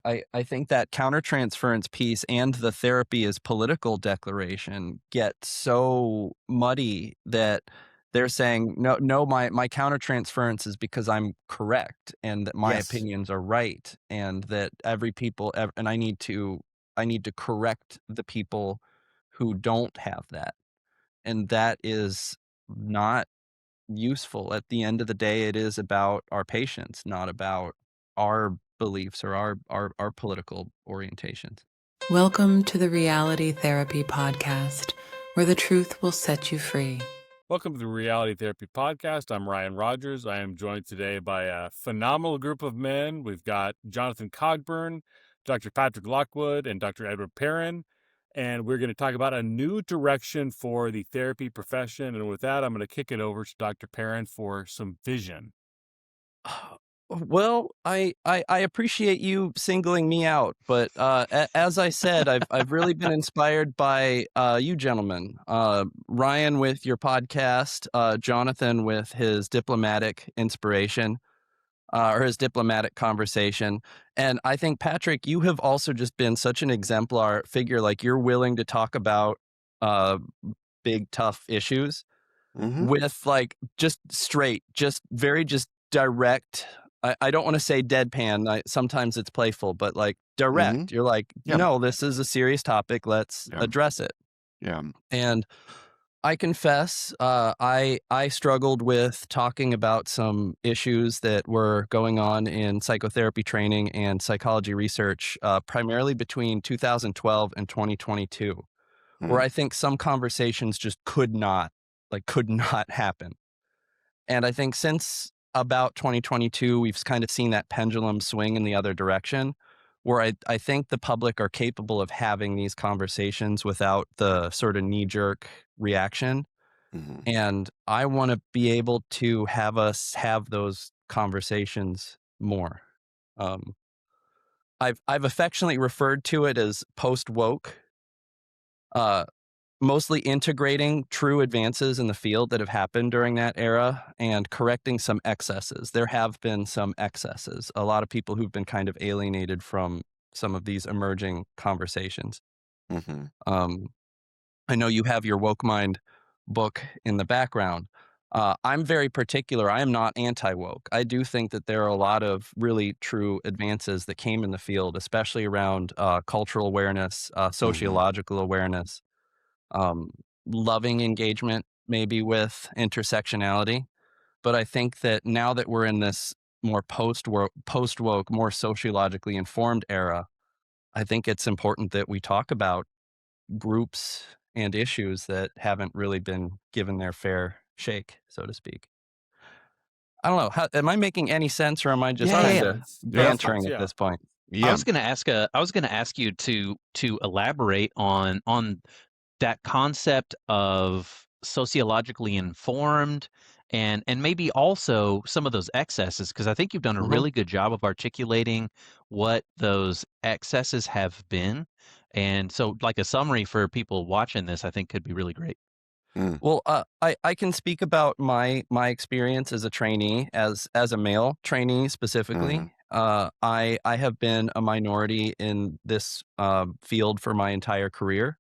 I think that countertransference piece and the therapy is political declaration get so muddy that they're saying, no, my countertransference is because I'm correct and that my Yes. opinions are right and that and I need to correct the people who don't have that. And that is not useful. At the end of the day, it is about our patients, not about our beliefs or our political orientations. Welcome to the Reality Therapy Podcast, where the truth will set you free. Welcome to the Reality Therapy Podcast. I'm Ryan Rogers. I am joined today by a phenomenal group of men. We've got Jonathan Cogburn, Dr. Patrick Lockwood, and Dr. Edward Perrin. And we're going to talk about a new direction for the therapy profession. And with that, I'm going to kick it over to Dr. Perrin for some vision. Well, I appreciate you singling me out, but as I said, I've really been inspired by you gentlemen, Ryan with your podcast, Jonathan with his diplomatic inspiration. Or his diplomatic conversation. And I think, Patrick, you have also just been such an exemplar figure. Like, you're willing to talk about big, tough issues Hmm. with like just straight, just direct. I don't want to say deadpan. Sometimes it's playful, but like Hmm. direct. You're like, Yeah. no, this is a serious topic. Let's Yeah. address it. Yeah. And I confess, I struggled with talking about some issues that were going on in psychotherapy training and psychology research, primarily between 2012 and 2022, where Mm. I think some conversations just could not happen. And I think since about 2022, we've kind of seen that pendulum swing in the other direction, where I think the public are capable of having these conversations without the sort of knee jerk reaction. Mhm. And I want to be able to have us have those conversations more. Um, I've affectionately referred to it as post woke, uh, mostly integrating true advances in the field that have happened during that era and correcting some excesses. There have been some excesses. A lot of people who've been kind of alienated from some of these emerging conversations. Mhm. Um, I know you have your Woke Mind book in the background. I'm very particular. I am not anti woke. I do think that there are a lot of really true advances that came in the field, especially around cultural awareness, Mhm. sociological awareness, um, loving engagement, maybe with intersectionality. But I think that now that we're in this more post woke, more sociologically informed era, I think it's important that we talk about groups and issues that haven't really been given their fair shake, so to speak. I don't know. Am I making any sense, or am I just Yeah, yeah, kind yeah. of Perfect. Yeah. bantering Perfect. at Yeah. this point? Yeah. I was gonna ask you to elaborate on that concept of sociologically informed and maybe also some of those excesses, because I think you've done a Mhm. really good job of articulating what those excesses have been. And so like a summary for people watching this, I think could be really great. Mm. Well, I can speak about my experience as a trainee, as a male trainee Mhm. specifically. I have been a minority in this field for my entire career.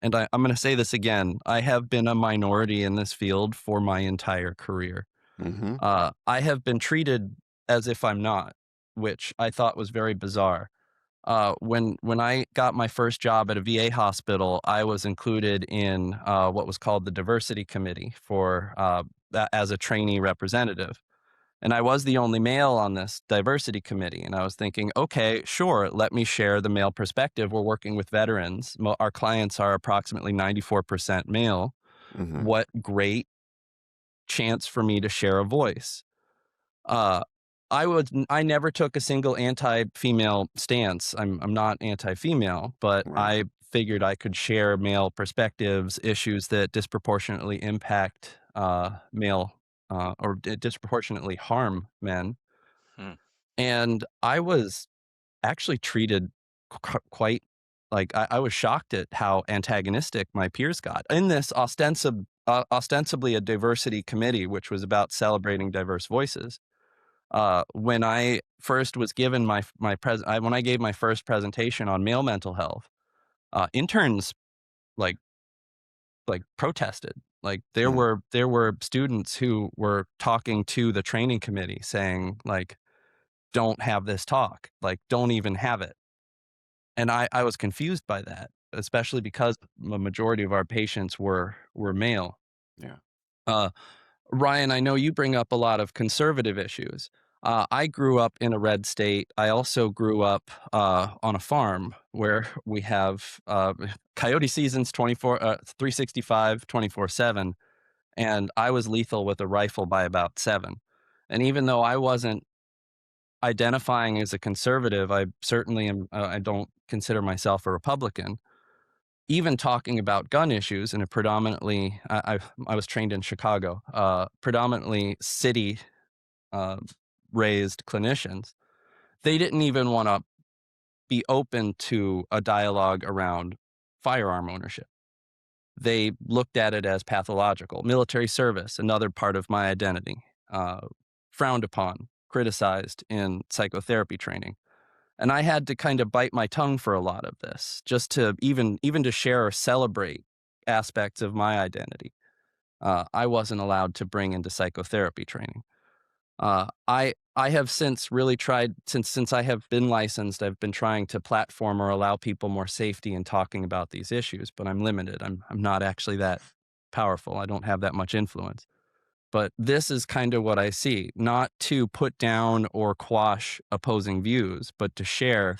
And I'm going to say this again. I have been a minority in this field for my entire career. Mhm. I have been treated as if I'm not, which I thought was very bizarre. When I got my first job at a VA hospital, I was included in what was called the diversity committee for as a trainee representative. And I was the only male on this diversity committee. And I was thinking, okay, sure, let me share the male perspective. We're working with veterans. Our clients are approximately 94% male. Mhm. What great chance for me to share a voice. Uh, I never took a single anti-female stance. I'm not anti-female, but Right. I figured I could share male perspectives, issues that disproportionately impact male or disproportionately harm men. Hmm. And I was actually treated quite like I was shocked at how antagonistic my peers got in this ostensibly a diversity committee, which was about celebrating diverse voices. When I first was given when I gave my first presentation on male mental health, interns like protested. Like Mm. there were students who were talking to the training committee saying like, "Don't have this talk. Like, don't even have it." And I was confused by that, especially because the majority of our patients were male. Yeah. Uh, Ryan, I know you bring up a lot of conservative issues. I grew up in a red state. I also grew up on a farm where we have coyote seasons 365, 24/7. And I was lethal with a rifle by about 7. And even though I wasn't identifying as a conservative, I certainly am, I don't consider myself a Republican. Even talking about gun issues in a predominantly, I was trained in Chicago, predominantly city uh, raised clinicians, they didn't even want to be open to a dialogue around firearm ownership. They looked at it as pathological. Military service, another part of my identity, uh, frowned upon, criticized in psychotherapy training. And I had to kind of bite my tongue for a lot of this, just to even to share or celebrate aspects of my identity. I wasn't allowed to bring into psychotherapy training. I have since really tried since I have been licensed, I've been trying to platform or allow people more safety in talking about these issues, but I'm limited. I'm not actually that powerful. I don't have that much influence. But this is kind of what I see, not to put down or quash opposing views, but to share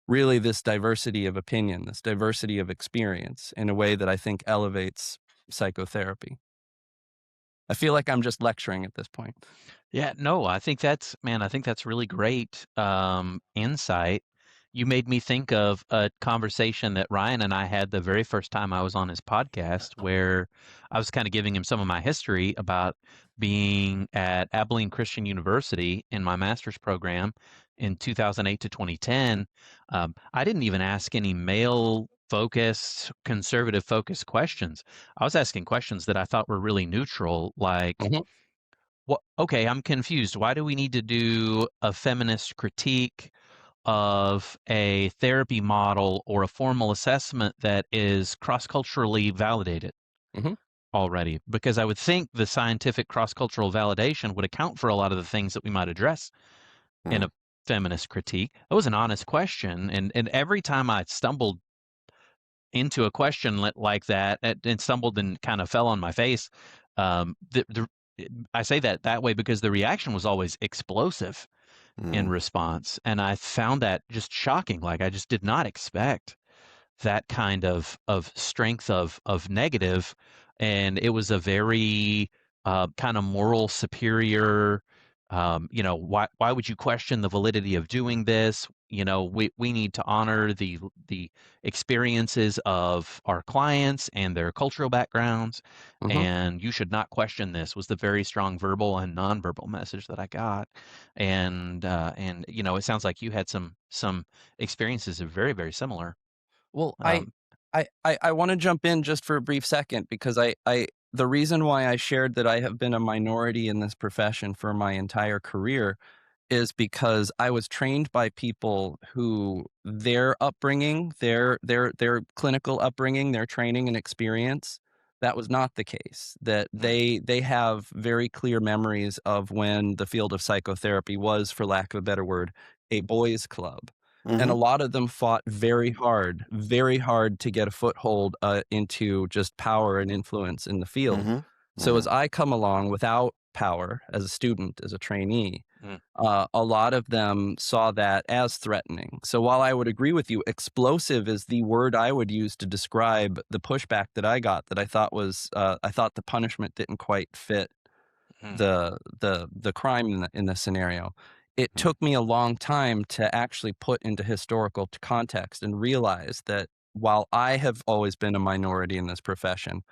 really this diversity of opinion, this diversity of experience in a way that I think elevates psychotherapy. I feel like I'm just lecturing at this point. Yeah, no, I think that's man, I think that's really great insight. You made me think of a conversation that Ryan and I had the very first time I was on his podcast, where I was kind of giving him some of my history about being at Abilene Christian University in my master's program in 2008 to 2010. I didn't even ask any male focused, conservative focused questions. I was asking questions that I thought were really neutral, like, Mhm, what? Okay, I'm confused. Why do we need to do a feminist critique of a therapy model or a formal assessment that is cross-culturally validated mhm, already? Because I would think the scientific cross-cultural validation would account for a lot of the things that we might address in Mm. a feminist critique. It was an honest question, and every time I stumbled into a question like that and stumbled and kind of fell on my face, the I say that way because the reaction was always explosive in Mm. response, and I found that just shocking. Like, I just did not expect that kind of strength of negative, and it was a very kind of moral superior. Why would you question the validity of doing this? We need to honor the experiences of our clients and their cultural backgrounds, mhm. and you should not question this. Was the very strong verbal and nonverbal message that I got, and it sounds like you had some experiences that are very very similar. Well, Um, I wanna jump in just for a brief second because I the reason why I shared that I have been a minority in this profession for my entire career is because I was trained by people who their upbringing, their clinical upbringing, their training and experience, that was not the case. That Mm. they have very clear memories of when the field of psychotherapy was, for lack of a better word, a boys' club. And a Mhm. lot of them fought very hard to get a foothold into just power and influence in the field. Mhm. So as Mhm. I come along without power as a student, as a trainee, mm, a lot of them saw that as threatening. So while I would agree with you, explosive is the word I would use to describe the pushback that I got. That I thought the punishment didn't quite fit mm, the crime in the scenario. It Mm. took me a long time to actually put into historical context and realize that while I have always been a minority in this profession,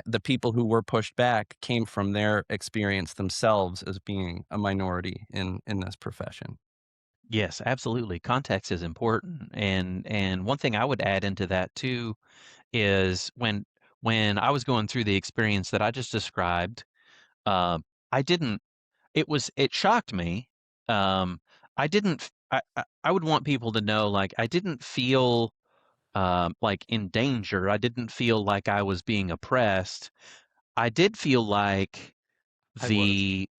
the people who were pushed back came from their experience themselves as being a minority in this profession. yes, absolutely. Context is important, and one thing I would add into that too is when I was going through the experience that I just described, uh, I didn't. it shocked me. I didn't. I would want people to know, like, I didn't feel like in danger. I didn't feel like I was being oppressed. I did feel like I was. the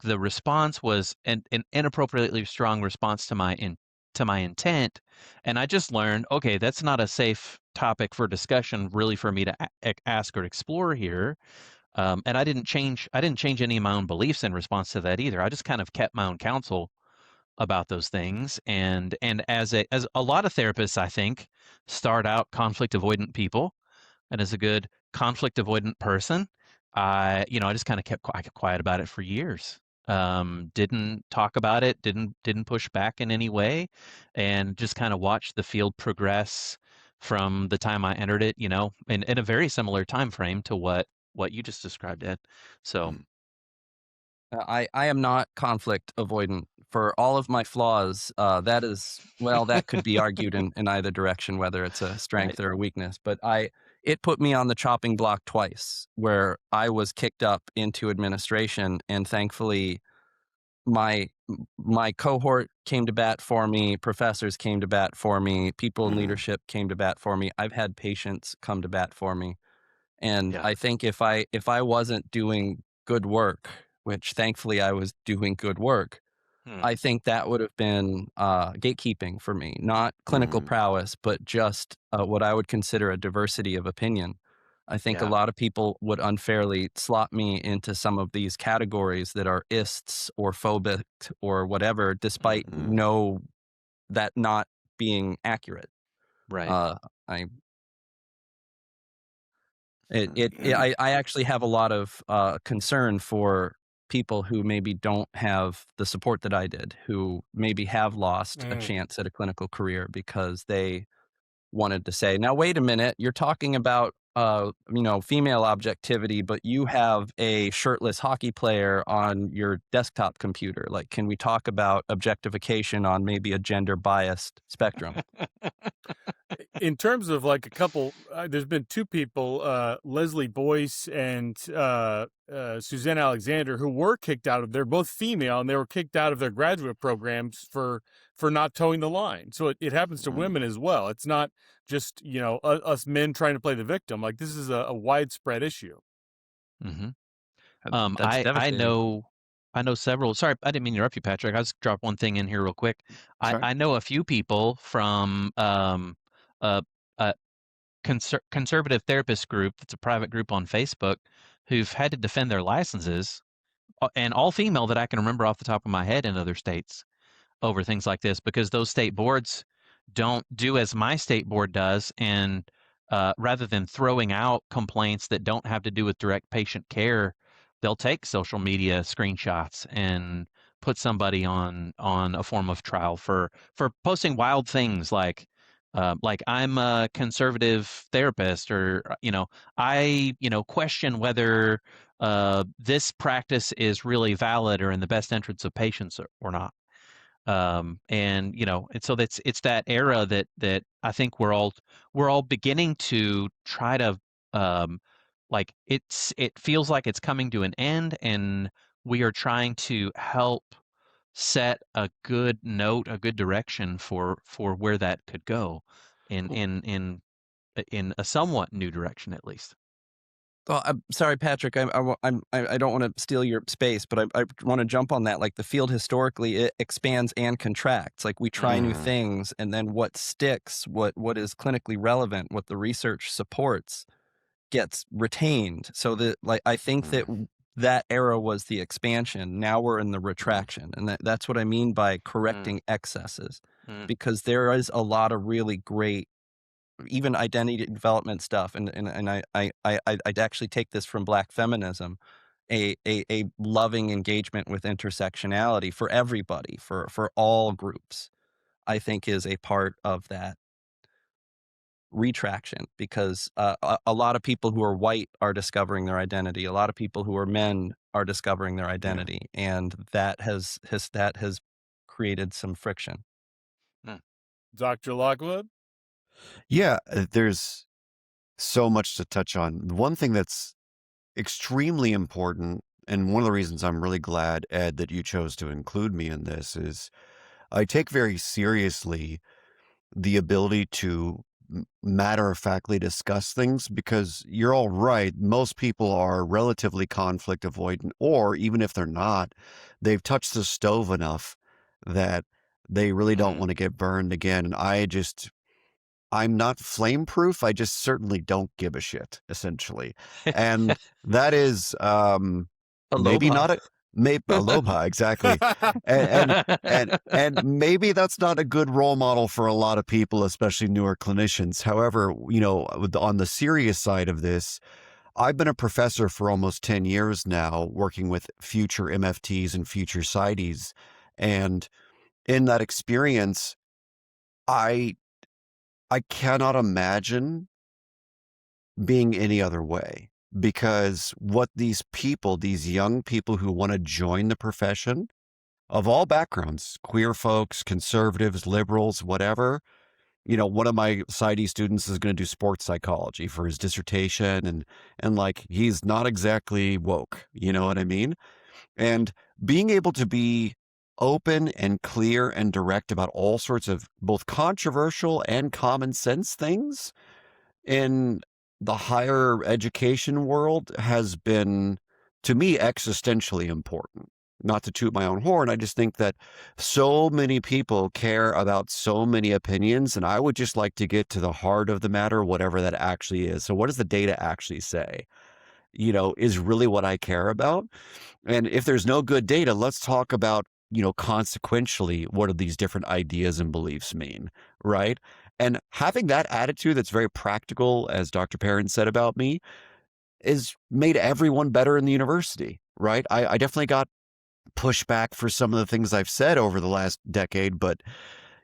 the response was an inappropriately strong response to my intent, and I just learned, okay, that's not a safe topic for discussion, really, for me to ask or explore here. And I didn't change any of my own beliefs in response to that either. I just kind of kept my own counsel about those things. And as a lot of therapists, I think, start out conflict avoidant people, and as a good conflict avoidant person, I just kind of I kept quiet about it for years. Didn't talk about it, didn't push back in any way, and just kind of watched the field progress from the time I entered it, in a very similar time frame to what you just described, Ed. So, Mm. I am not conflict avoidant. For all of my flaws, that is, well, that could be argued in either direction, whether it's a right. strength or a weakness. But it put me on the chopping block twice, where I was kicked up into administration, and thankfully, my cohort came to bat for me, professors came to bat for me, people in Mhm. leadership came to bat for me. I've had patients come to bat for me. And Yeah. I think if I wasn't doing good work, which thankfully I was doing good work, Hmm. I think that would have been gatekeeping for me, not clinical Mhm. prowess, but just what I would consider a diversity of opinion. I think a Yeah. lot of people would unfairly slot me into some of these categories that are ists or phobic or whatever, despite Mhm. know that not being accurate. Right. Uh, I Mhm. I actually have a lot of concern for people who maybe don't have the support that I did, who maybe have lost a Mm. chance at a clinical career because they wanted to say, "Now wait a minute, you're talking about female objectivity, but you have a shirtless hockey player on your desktop computer. Like, can we talk about objectification on maybe a gender biased spectrum?" In terms of like a couple, there's been two people, Leslie Boyce and Suzanne Alexander, who were kicked out of. They're both female, and they were kicked out of their graduate programs for not towing the line. So it happens to Mhm. women as well. It's not just us men trying to play the victim. Like this is a widespread issue. Hmm. That's devastating. I know several. Sorry, I didn't mean to interrupt you, Patrick. I'll just drop one thing in here real quick. Sure. I know a few people from a, a conservative therapist group. That's a private group on Facebook who've had to defend their licenses, and all female that I can remember off the top of my head in other states, over things like this, because those state boards don't do as my state board does, and rather than throwing out complaints that don't have to do with direct patient care, they'll take social media screenshots and put somebody on a form of trial for posting wild things like I'm a conservative therapist, or I question whether this practice is really valid or in the best interest of patients, or not. And so it's that era that I think we're all beginning to try to, it feels like it's coming to an end, and we are trying to help set a good note, a good direction for where that could go in Well, in in in a somewhat new direction, at least. I'm sorry, Patrick. I don't want to steal your space, but I want to jump on that. Like the field historically, it expands and contracts. Like we try new Mhm. things, and then what sticks, what is clinically relevant, what the research supports, gets retained. So that, like, I think that Mhm. that era was the expansion. Now we're in the Mhm. retraction, and that's what I mean by Mm, correcting excesses, mm, because there is a lot of really great even identity development stuff, and I'd actually take this from Black feminism, a loving engagement with intersectionality for everybody, for all groups, I think is a part of that retraction, because a lot of people who are white are discovering their identity. A lot of people who are men are discovering their Yeah. identity, and that has created some friction. mm. Dr. Lockwood? Yeah, there's so much to touch on. One thing that's extremely important and one of the reasons I'm really glad, Ed, that you chose to include me in this is I take very seriously the ability to matter of factly discuss things because you're all right. Most people are relatively conflict avoidant, or even if they're not, they've touched the stove enough that they really don't want to get burned again. And I'm not flame proof. I just certainly don't give a shit, essentially. And that is maybe Aloha. not a maybe aloha, exactly. And and maybe that's not a good role model for a lot of people, especially newer clinicians. However, on the serious side of this, I've been a professor for almost 10 years now, working with future MFTs and future PsyDs. And in that experience, I I cannot imagine being any other way because what these people, these young people who want to join the profession of all backgrounds, queer folks, conservatives, liberals, whatever, one of my PsyD students is going to do sports psychology for his dissertation and like he's not exactly woke, you know what I mean? And being able to be open and clear and direct about all sorts of both controversial and common sense things in the higher education world has been, to me, existentially important. Not to toot my own horn, I just think that so many people care about so many opinions, and I would just like to get to the heart of the matter, whatever that actually is. So, what does the data actually say? Is really what I care about. And if there's no good data, let's talk about, consequentially, what do these different ideas and beliefs mean, right? And having that attitude that's very practical, as Dr. Perrin said about me, is made everyone better in the university, right? I definitely got pushback for some of the things I've said over the last decade, but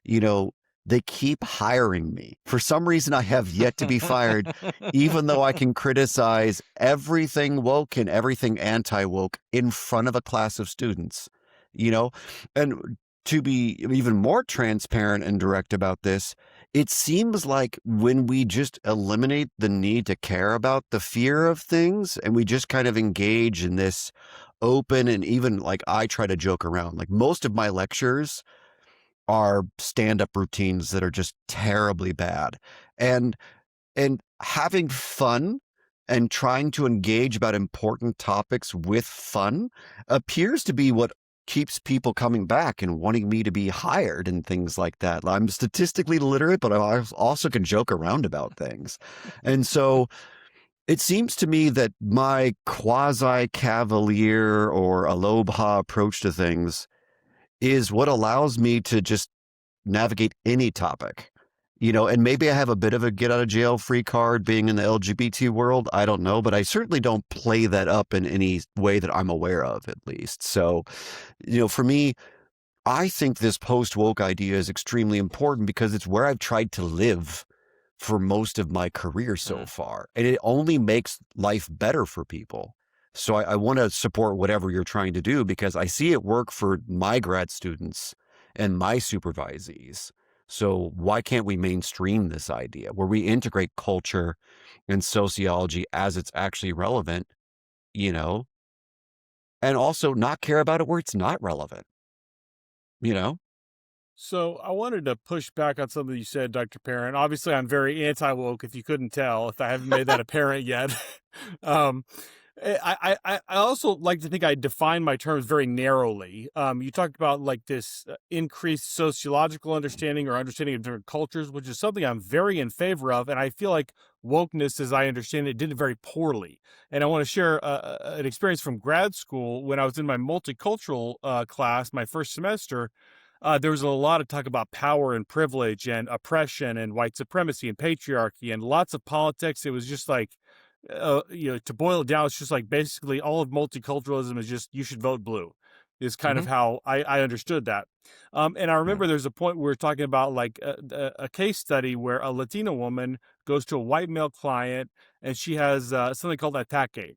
you know, they keep hiring me. For some reason, I have yet to be fired, even though I can criticize everything woke and everything anti woke in front of a class of students, you know? And to be even more transparent and direct about this, it seems like when we just eliminate the need to care about the fear of things and we just kind of engage in this open and even like I try to joke around, like most of my lectures are stand-up routines that are just terribly bad. And having fun and trying to engage about important topics with fun appears to be what keeps people coming back and wanting me to be hired and things like that. I'm statistically literate, but I also can joke around about things. And so it seems to me that my quasi-cavalier or aloha approach to things is what allows me to just navigate any topic, and maybe I have a bit of a get out of jail free card being in the LGBT world. I don't know, but I certainly don't play that up in any way that I'm aware of, at least. So, for me, I think this post woke idea is extremely important because it's where I've tried to live for most of my career so far. And it only makes life better for people. So I want to support whatever you're trying to do because I see it work for my grad students and my supervisees. So why can't we mainstream this idea where we integrate culture and sociology as it's actually relevant, you know, and also not care about it where it's not relevant, you know? So I wanted to push back on something you said, Dr. Perrin. Obviously, I'm very anti-woke, if you couldn't tell, if I haven't made that apparent yet. um, I also like to think I define my terms very narrowly. You talked about like this increased sociological understanding or understanding of different cultures, which is something I'm very in favor of. And I feel like wokeness, as I understand it, did it very poorly. And I want to share an experience from grad school when I was in my multicultural class, my first semester. There was a lot of talk about power and privilege and oppression and white supremacy and patriarchy and lots of politics. It was just like, to boil it down, it's just like basically all of multiculturalism is just you should vote blue, is kind of Mhm. how I understood that. And I Yeah. remember there's a point where we are talking about like a case study where a Latina woman goes to a white male client and she has something called ataque,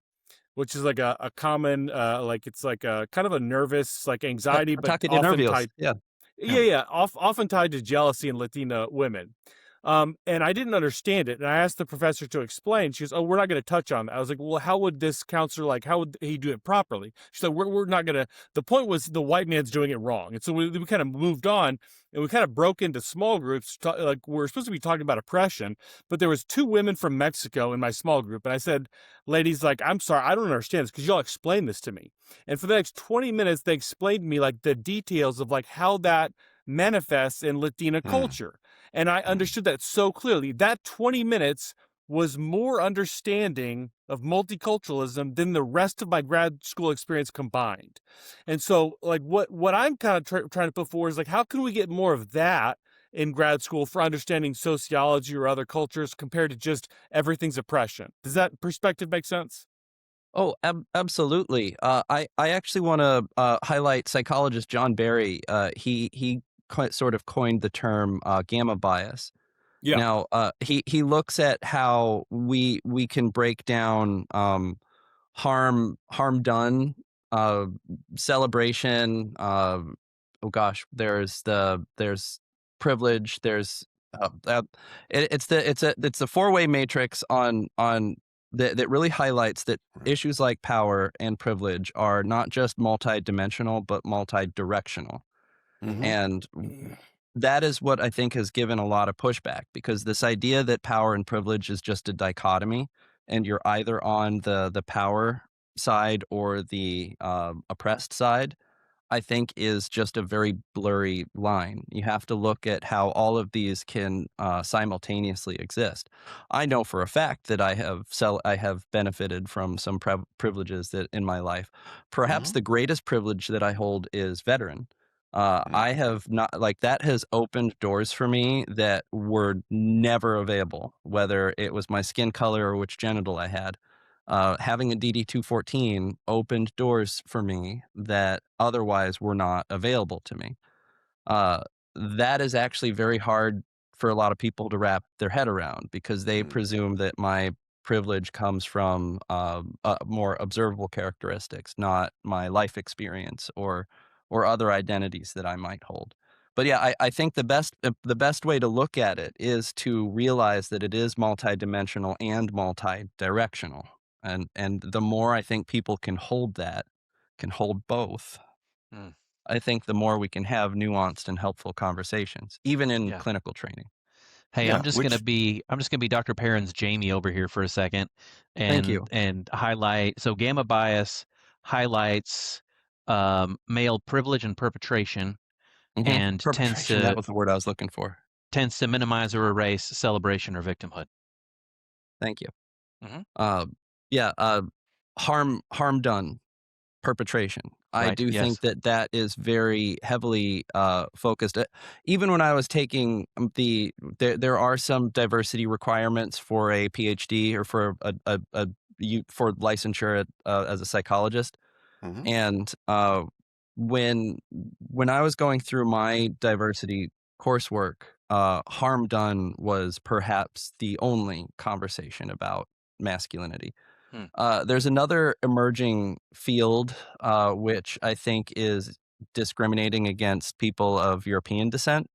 which is like a common, like it's like a kind of a nervous, like anxiety, but Ataque de often nervios. tied Yeah. yeah, yeah, often tied to jealousy in Latina women. And I didn't understand it. And I asked the professor to explain. She goes, "Oh, we're not going to touch on that." I was like, "Well, how would this counselor, like, how would he do it properly?" She said, we're not going to, the point was the white man's doing it wrong. And so we kind of moved on and we kind of broke into small groups. Like we're supposed to be talking about oppression, but there was 2 women from Mexico in my small group. And I said, "Ladies, like, I'm sorry, I don't understand this. Could y'all explain this to me?" And for the next 20 minutes, they explained to me like the details of like how that manifests in Latina Mm, culture. And I mm, understood that so clearly. That 20 minutes was more understanding of multiculturalism than the rest of my grad school experience combined. And so, like, what I'm kind of trying to put forward is like, how can we get more of that in grad school for understanding sociology or other cultures compared to just everything's oppression? Does that perspective make sense? Oh, absolutely. I actually want to highlight psychologist John Barry. He sort of coined the term gamma bias. Yeah. Now, he looks at how we can break down harm done, uh, celebration. Oh gosh, there's privilege. There's it's a four-way matrix on that really highlights that right. issues like power and privilege are not just multidimensional but multidirectional. Hmm. And that is what I think has given a lot of pushback, because this idea that power and privilege is just a dichotomy and you're either on the power side or the oppressed side, I think is just a very blurry line. You have to look at how all of these can simultaneously exist. I know for a fact that I have benefited from some privileges that in my life. Perhaps Hmm. the greatest privilege that I hold is veteran. Yeah. I have not like that has opened doors for me that were never available, whether it was my skin color or which genital I had. Having a DD-214 opened doors for me that otherwise were not available to me. Uh, that is actually very hard for a lot of people to wrap their head around, because they Mm, presume that my privilege comes from more observable characteristics, not my life experience or other identities that I might hold. But yeah, I think the best way to look at it is to realize that it is multidimensional and multidirectional, and the more I think people can hold that, can hold both, Mm, I think the more we can have nuanced and helpful conversations, even in yeah. clinical training. Hey, yeah. Which. I'm just gonna be Dr. Perrin's Jamie over here for a second, Thank you. and highlight. So gamma bias highlights male privilege and perpetration, and Perpetration, that was the word I was looking for. tends to minimize or erase celebration or victimhood. Thank you. Hmm. Uh, yeah, harm done, perpetration. I Right. do think Yes. that that is very heavily focused. Even when I was taking there are some diversity requirements for a PhD or for for licensure as a psychologist. Hmm. And when when I was going through my diversity coursework, harm done was perhaps the only conversation about masculinity. Hmm. There's another emerging field, which I think is discriminating against people of European descent.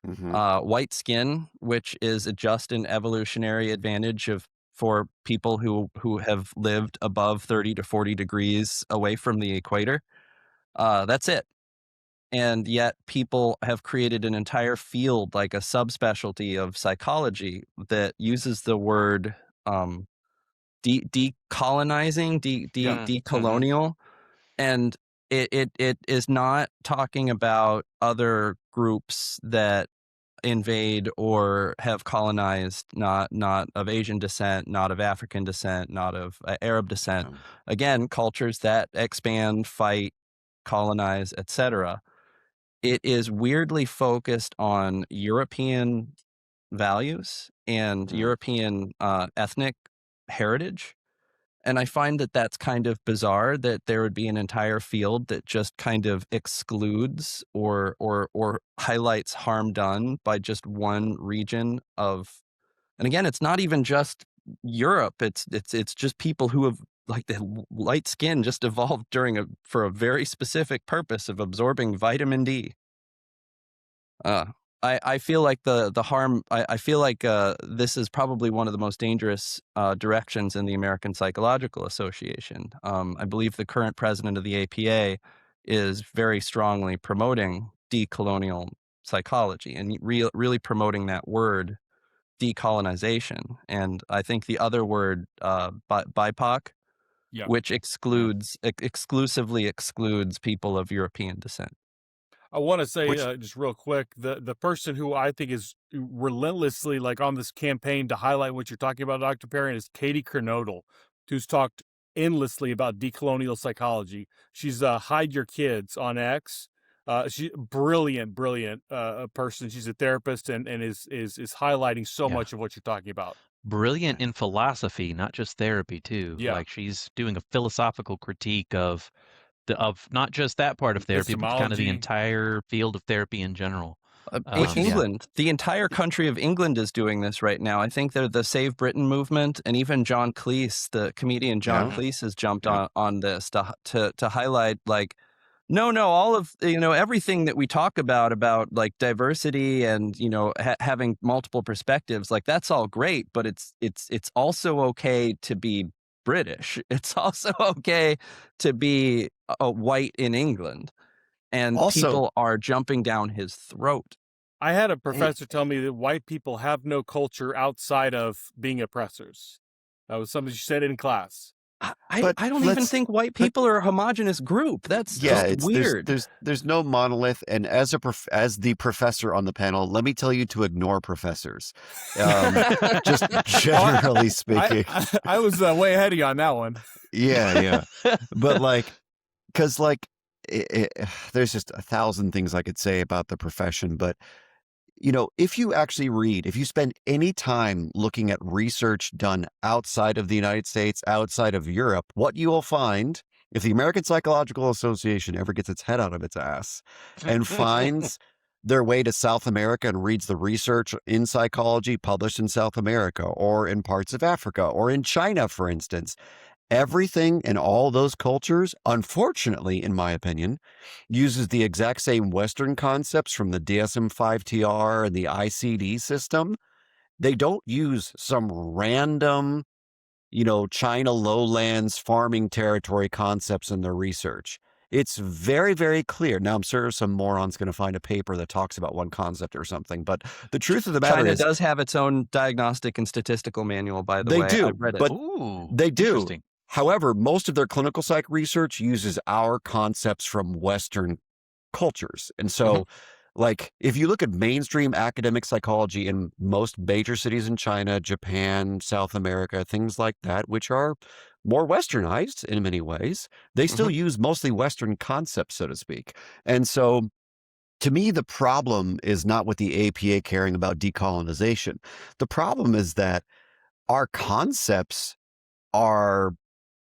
Hmm. White skin, which is just an evolutionary advantage of for people who have lived above 30 to 40 degrees away from the equator. That's it. And yet people have created an entire field, like a subspecialty of psychology, that uses the word um, decolonizing, Yeah. Hmm. decolonial, and it is not talking about other groups that invade or have colonized, not of Asian descent, not of African descent, not of Arab descent. Yeah. Again, cultures that expand, fight, colonize, etc. It is weirdly focused on European values and Mm, European ethnic heritage. And I find that that's kind of bizarre that there would be an entire field that just kind of excludes or highlights harm done by just one region of. And again, it's not even just Europe. It's just people who have like the light skin just evolved during a for a very specific purpose of absorbing vitamin D. I feel like the harm. I feel like this is probably one of the most dangerous directions in the American Psychological Association. I believe the current president of the APA is very strongly promoting decolonial psychology and really promoting that word decolonization. And I think the other word, BIPOC, Yeah. which Yeah. exclusively excludes people of European descent. I want to say Which just real quick, the person who I think is relentlessly like on this campaign to highlight what you're talking about, Dr. Perrin, is Katie Kernodle, who's talked endlessly about decolonial psychology. She's Hide Your Kids on X. She brilliant person. She's a therapist and is highlighting so Yeah. much of what you're talking about. Brilliant in philosophy, not just therapy too. Yeah. Like she's doing a philosophical critique of not just that part of therapy, but kind of the Epistemology. entire field of therapy in general. Which is Yeah. England, the entire country of England is doing this right now. I think they're the Save Britain movement, and even John Cleese, the comedian John yeah, Cleese, has jumped yeah. on this to highlight like, no, all of everything that we talk about like diversity and having multiple perspectives, like that's all great, but it's also okay to be British. It's also okay to be white in England, and Also, people are jumping down his throat. I had a hey, professor tell me that white people have no culture outside of being oppressors. That was something she said in class. but I don't even let's think white but people are a homogenous group. That's yeah, just it's weird. there's no monolith, and as the professor on the panel, let me tell you to ignore professors. Just generally speaking. I was way ahead of you on that one. Yeah, yeah. But like, because like, there's just 1,000 things I could say about the profession, but if you actually if you spend any time looking at research done outside of the United States, outside of Europe, what you will find, if the American Psychological Association ever gets its head out of its ass and finds their way to South America and reads the research in psychology published in South America or in parts of Africa or in China, for instance, everything in all those cultures, unfortunately, in my opinion, uses the exact same Western concepts from the DSM-5 TR and the ICD system. They don't use some random, China lowlands farming territory concepts in their research. It's very, very clear. Now, I'm sure some moron's going to find a paper that talks about one concept or something, but the truth of the matter China is does have its own diagnostic and statistical manual, by the they way. do, I've read it. but Ooh, they do. interesting. However, most of their clinical psych research uses our concepts from Western cultures. And so, like, if you look at mainstream academic psychology in most major cities in China, Japan, South America, things like that, which are more westernized in many ways, they still use mostly Western concepts, so to speak. And so, to me, the problem is not with the APA caring about decolonization. The problem is that our concepts are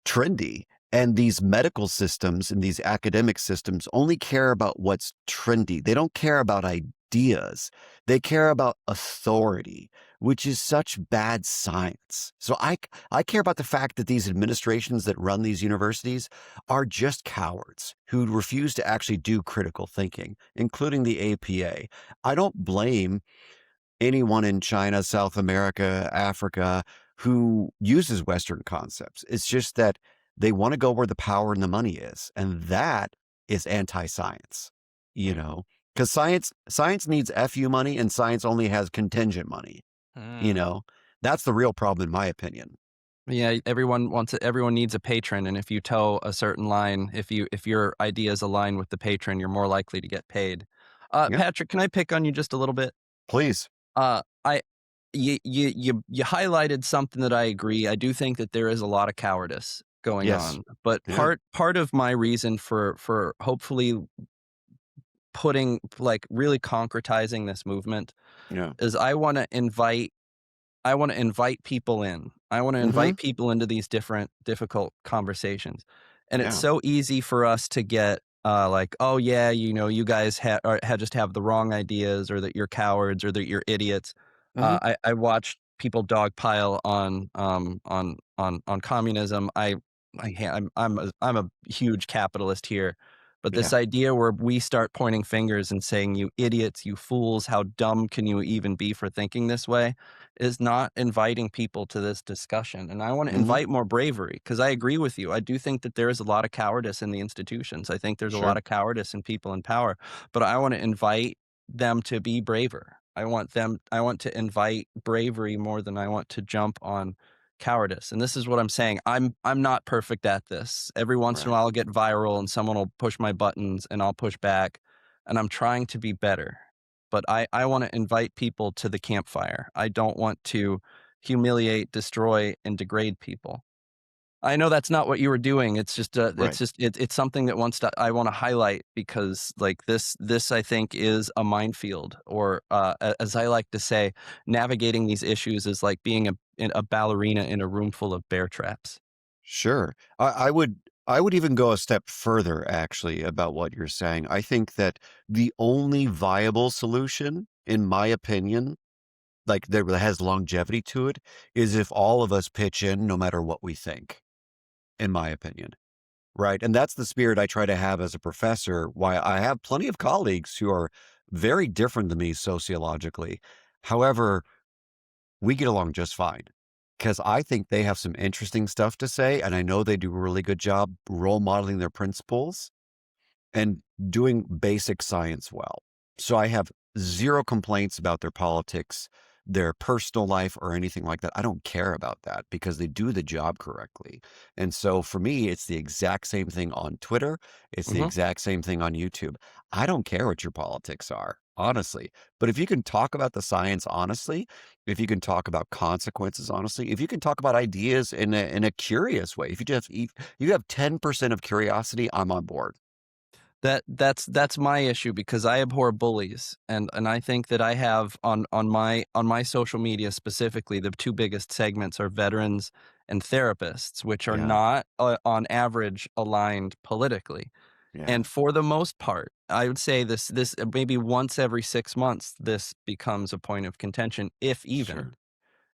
trendy. And these medical systems and these academic systems only care about what's trendy. They don't care about ideas. They care about authority, which is such bad science. So I care about the fact that these administrations that run these universities are just cowards who refuse to actually do critical thinking, including the APA. I don't blame anyone in China, South America, Africa who uses Western concepts. It's just that they want to go where the power and the money is. And that is anti-science, because science needs FU money and science only has contingent money. That's the real problem, in my opinion. Yeah, everyone wants it. Everyone needs a patron, and if you toe a certain line, if your ideas align with the patron, you're more likely to get paid. Yeah, Patrick, can I pick on you just a little bit? please. I you highlighted something that I agree. I do think that there is a lot of cowardice going Yes. on, but Yeah. part of my reason for hopefully putting like really concretizing this movement Yeah. is I want to invite people in. I want to Mm-hmm. invite people into these difficult conversations. And it's Yeah. so easy for us to get like, oh yeah, you guys just have the wrong ideas, or that you're cowards, or that you're idiots. Mm-hmm. I watched people dogpile on communism. I'm a huge capitalist here. But this Yeah. idea where we start pointing fingers and saying, "You idiots, you fools, how dumb can you even be for thinking this way?" is not inviting people to this discussion. And I want to Hmm. invite more bravery because I agree with you. I do think that there is a lot of cowardice in the institutions. I think there's a lot Sure. of cowardice in people in power, but I want to invite them to be braver. I want to invite bravery more than I want to jump on cowardice. And this is what I'm saying. I'm not perfect at this. Every once in a Right. while I'll get viral and someone will push my buttons and I'll push back. And I'm trying to be better. But I want to invite people to the campfire. I don't want to humiliate, destroy, and degrade people. I know that's not what you were doing. Right. It's something that wants to I want to highlight because like this I think is a minefield or as I like to say, navigating these issues is like being a ballerina in a room full of bear traps. Sure. I would even go a step further actually about what you're saying. I think that the only viable solution, in my opinion, like that has longevity to it, is if all of us pitch in no matter what we think, in my opinion. Right. And that's the spirit I try to have as a professor. Why I have plenty of colleagues who are very different than me sociologically. However, we get along just fine because I think they have some interesting stuff to say. And I know they do a really good job role modeling their principles and doing basic science well. So I have zero complaints about their politics, their personal life, or anything like that. I don't care about that because they do the job correctly. And so for me, it's the exact same thing on Twitter. It's the Mhm. exact same thing on YouTube. I don't care what your politics are, honestly. But if you can talk about the science honestly, if you can talk about consequences honestly, if you can talk about ideas in a curious way, if you have 10% of curiosity, I'm on board. That's my issue because I abhor bullies, and I think that I have on my social media specifically, the 2 biggest segments are veterans and therapists, which are Yeah. not, on average, aligned politically. Yeah. And for the most part, I would say this maybe once every 6 months, this becomes a point of contention, if even. Sure.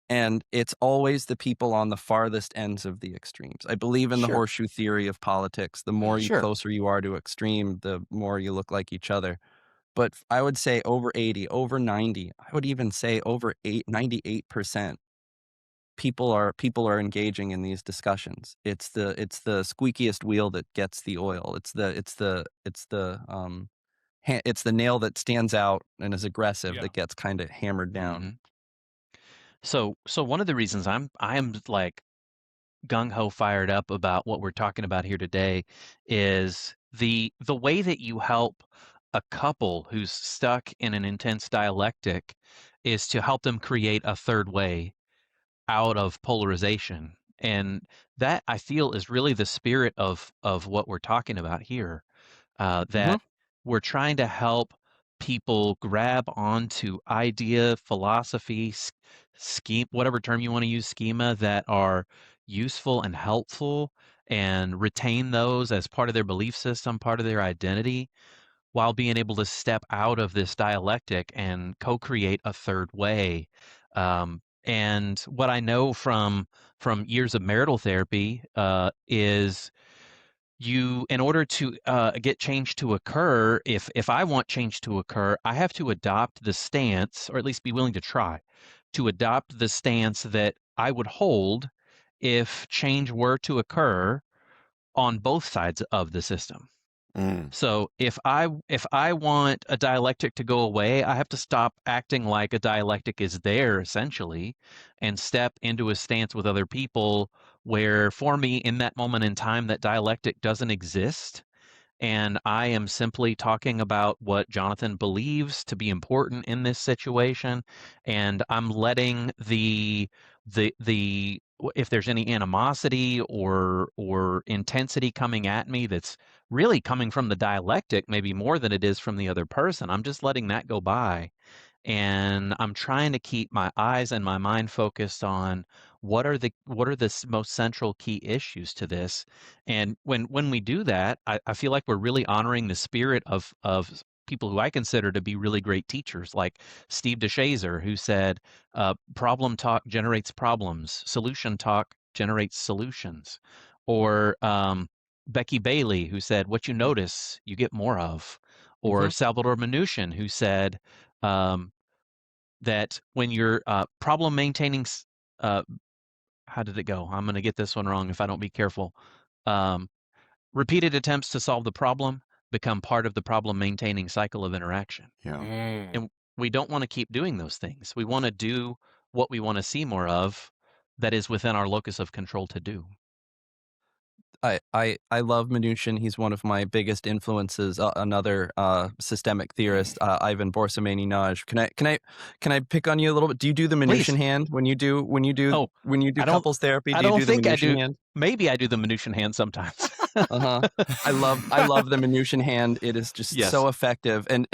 And it's always the people on the farthest ends of the extremes. I believe in the Sure. horseshoe theory of politics. The more you Sure. closer you are to extreme, the more you look like each other. But I would say over 80, over 90, I would even say over 98% people are engaging in these discussions. It's the squeakiest wheel that gets the oil. It's the nail that stands out and is aggressive Yeah. that gets kind of hammered down. Mhm. So one of the reasons I am like gung ho fired up about what we're talking about here today is the way that you help a couple who's stuck in an intense dialectic is to help them create a third way out of polarization. And that I feel is really the spirit of what we're talking about here. Mhm. That we're trying to help people grab onto idea, philosophy, scheme, whatever term you want to use, schema that are useful and helpful, and retain those as part of their belief system, part of their identity, while being able to step out of this dialectic and co-create a third way. And what I know from years of marital therapy is you, in order to get change to occur, if I want change to occur, I have to adopt the stance, or at least be willing to try to adopt the stance that I would hold if change were to occur on both sides of the system. Mm. So if I want a dialectic to go away, I have to stop acting like a dialectic is there essentially and step into a stance with other people where for me in that moment in time that dialectic doesn't exist, and I am simply talking about what Jonathan believes to be important in this situation, and I'm letting the if there's any animosity or intensity coming at me that's really coming from the dialectic, maybe more than it is from the other person, I'm just letting that go by, and I'm trying to keep my eyes and my mind focused on what are the most central key issues to this. And when we do that, I feel like we're really honoring the spirit of people who I consider to be really great teachers, like Steve DeShazer, who said, "Problem talk generates problems. Solution talk generates solutions." Or Becky Bailey, who said, "What you notice, you get more of," or Mhm. Salvador Minuchin, who said um, that when you're problem maintaining, how did it go? I'm going to get this one wrong if I don't be careful. Um, Repeated attempts to solve the problem become part of the problem maintaining cycle of interaction. Yeah. Mm. And we don't want to keep doing those things. We want to do what we want to see more of that is within our locus of control to do. I love Mnuchin. He's one of my biggest influences. Another systemic theorist, Ivan Borsamenij. Can I pick on you a little bit? Do you do the Mnuchin Please. hand when you do Oh, I don't couples therapy? I Do you don't do the think I Mnuchin do. hand? Maybe I do the Minutia hand sometimes. Uh-huh. I love the Mnuchin hand. It is just Yes. so effective. And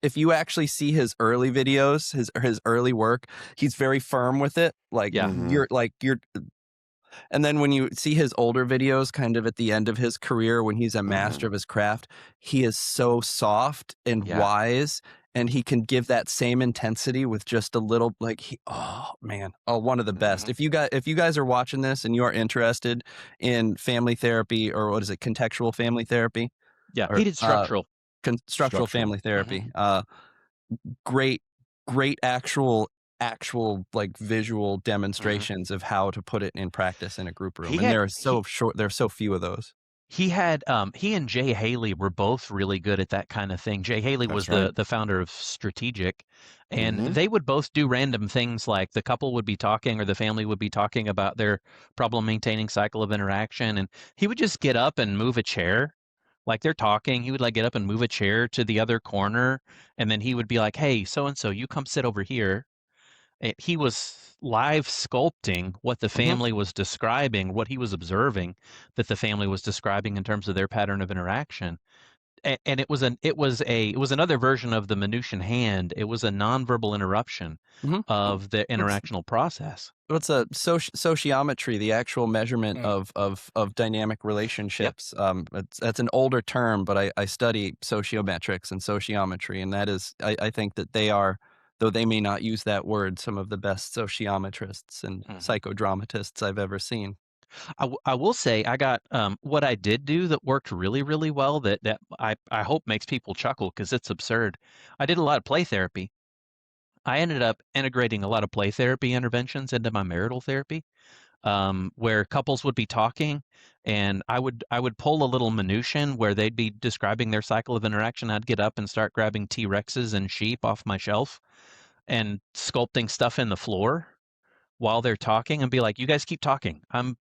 if you actually see his early videos, his early work, he's very firm with it. Yeah. You're and then when you see his older videos, kind of at the end of his career when he's a master of his craft, he is so soft and Yeah. wise, and he can give that same intensity with just a little oh man, oh one of the best. If you guys are watching this and you are interested in family therapy or what is it, contextual family therapy Yeah. or He did structural. structural Structural. family therapy, Mhm. great great actual like visual Mhm. demonstrations of how to put it in practice in a group room, He and had there are so short there are so few of those. he and Jay Haley were both really good at that kind of thing. Jay Haley was That's right. the founder of Strategic, and Hmm. they would both do random things like the couple would be talking or the family would be talking about their problem maintaining cycle of interaction, and he would just get up and move a chair. Like they're talking, he would like get up and move a chair to the other corner, and then he would be like, "Hey, so and so, you come sit over here." He was live sculpting what the Mhm, family was describing, what he was observing that the family was describing in terms of their pattern of interaction. And it was another version of the Minutian hand. It was a nonverbal interruption mhm. of the What's interactional process. what's a sociometry, the actual measurement Mm. of dynamic Yep. relationships? That's an older term, but I study sociometrics and sociometry, and that is I think that they are, though they may not use that word, some of the best sociometrists and Mhm. psychodramatists I've ever seen. I will say I got what I did do that worked really, really well that I hope makes people chuckle because it's absurd. I did a lot of play therapy. I ended up integrating a lot of play therapy interventions into my marital therapy, where couples would be talking, and I would pull a little minution where they'd be describing their cycle of interaction. I'd get up and start grabbing T-Rexes and sheep off my shelf and sculpting stuff in the floor while they're talking and be like, "You guys keep talking. I'm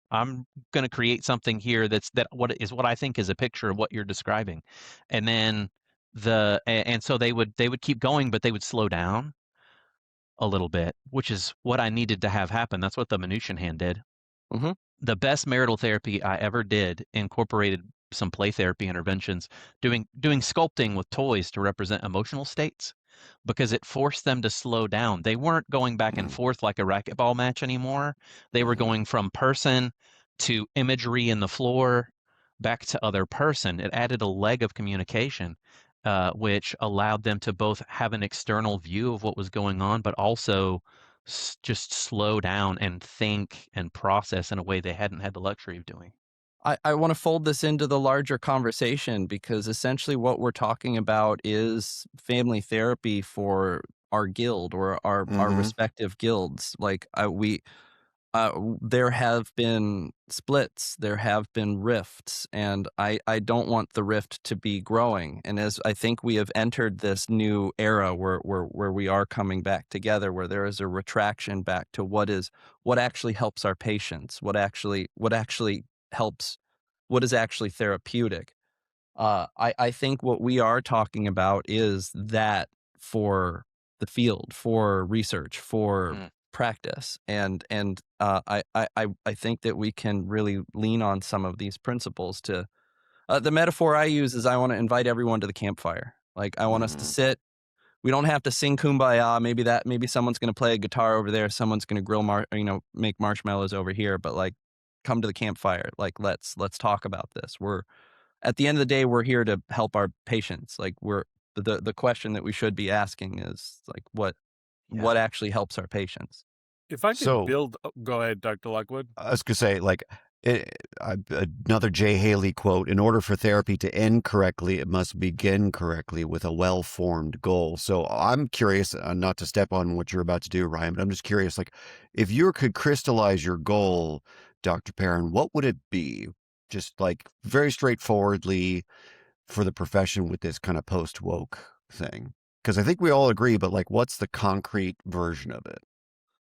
going to create something here what I think is a picture of what you're describing." And then and so they would keep going, but they would slow down a little bit, which is what I needed to have happen. That's what the Minution hand did. Mhm. The best marital therapy I ever did incorporated some play therapy interventions, doing sculpting with toys to represent emotional states because it forced them to slow down. They weren't going back and forth like a racquetball match anymore. They were going from person to imagery in the floor back to other person. It added a leg of communication, which allowed them to both have an external view of what was going on, but also just slow down and think and process in a way they hadn't had the luxury of doing. I want to fold this into the larger conversation because essentially what we're talking about is family therapy for our guild or our Hmm. respective guilds. There have been splits, there have been rifts, and I don't want the rift to be growing. And as I think we have entered this new era where we are coming back together, where there is a retraction back to what actually helps our patients, what actually helps, what is actually therapeutic. I think what we are talking about is that for the field, for research, for Mm, practice, and I think that we can really lean on some of these principles to. The metaphor I use is I want to invite everyone to the campfire. Like I want us to Hmm. sit. We don't have to sing kumbaya. Maybe someone's going to play a guitar over there. Someone's going to make marshmallows over here. But like, come to the campfire. Like let's talk about this. We're at the end of the day, we're here to help our patients. Like the question that we should be asking is like yeah. what actually helps our patients. If I could So build, oh, go ahead, Dr. Lockwood. I was gonna say, like, It, another Jay Haley quote: "In order for therapy to end correctly, it must begin correctly with a well-formed goal." So I'm curious, not to step on what you're about to do, Ryan, but I'm just curious, like, if you could crystallize your goal, Dr. Perrin, what would it be? Just like very straightforwardly for the profession with this kind of post-woke thing. Because I think we all agree, but like, what's the concrete version of it?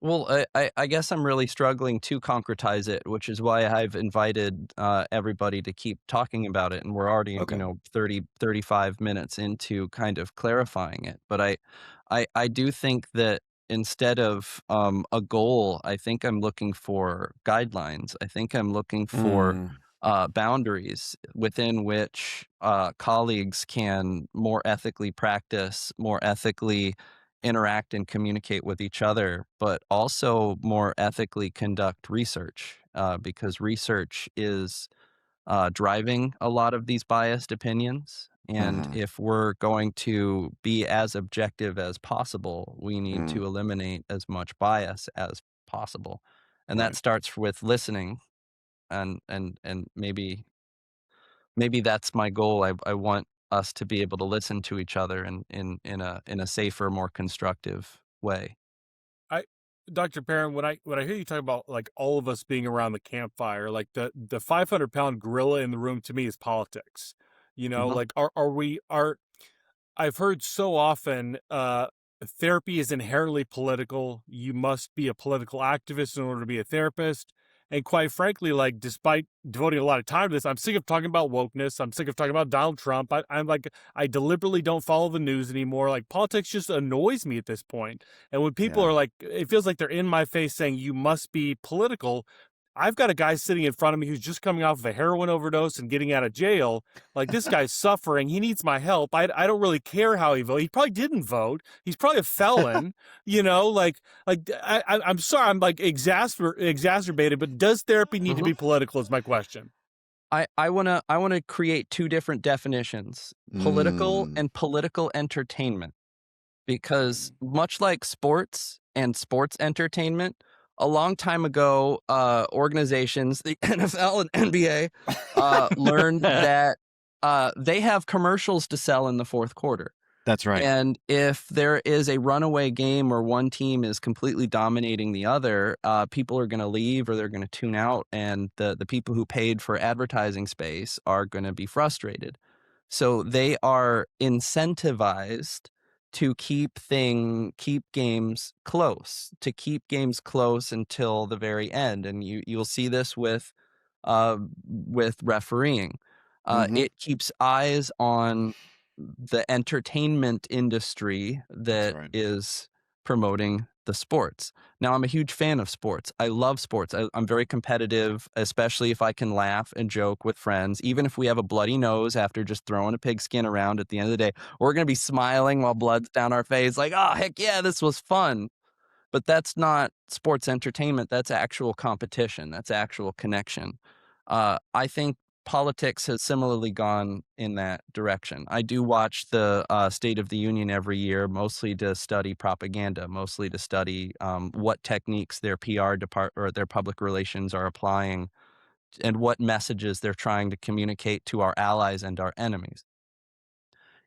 Well, I guess I'm really struggling to concretize it, which is why I've invited everybody to keep talking about it. And we're already, Okay. 35 minutes into kind of clarifying it. But I do think that instead of a goal, I think I'm looking for guidelines. I think I'm looking for Mm, boundaries within which colleagues can more ethically practice, more ethically interact and communicate with each other, but also more ethically conduct research, because research is driving a lot of these biased opinions. And mhm, if we're going to be as objective as possible, we need mm, to eliminate as much bias as possible. And that right. starts with listening, and maybe that's my goal. I want us to be able to listen to each other in a safer, more constructive way. I Dr. Perrin, when I hear you talk about like all of us being around the campfire, like the 500-pound gorilla in the room to me is politics. Mhm. Like are I've heard so often therapy is inherently political. You must be a political activist in order to be a therapist. And quite frankly, like despite devoting a lot of time to this, I'm sick of talking about wokeness. I'm sick of talking about Donald Trump. I'm like, I deliberately don't follow the news anymore. Like politics just annoys me at this point. And when people Yeah. are like, it feels like they're in my face saying you must be political. I've got a guy sitting in front of me who's just coming off of a heroin overdose and getting out of jail. Like, this guy's suffering. He needs my help. I don't really care how he voted. He probably didn't vote. He's probably a felon. I'm sorry. I'm like exacerbated. But does therapy need to Mhm. be political? Is my question. I wanna create 2 different definitions: political Mm, and political entertainment. Because much like sports and sports entertainment, a long time ago, organizations, the NFL and NBA, learned that they have commercials to sell in the fourth quarter. that's right. And if there is a runaway game or one team is completely dominating the other, people are going to leave or they're going to tune out, and the people who paid for advertising space are going to be frustrated. So they are incentivized to keep games close until the very end, and you'll see this with refereeing. Mhm. It keeps eyes on the entertainment industry That's that right. is promoting the sports. Now, I'm a huge fan of sports. I love sports. I'm very competitive, especially if I can laugh and joke with friends. Even if we have a bloody nose after just throwing a pigskin around, at the end of the day, we're going to be smiling while blood's down our face, like, oh, heck yeah, this was fun. But that's not sports entertainment, that's actual competition, that's actual connection. I think politics has similarly gone in that direction. I do watch the, State of the Union every year, mostly to study propaganda, mostly to study, what techniques their PR depart or their public relations are applying, and what messages they're trying to communicate to our allies and our enemies.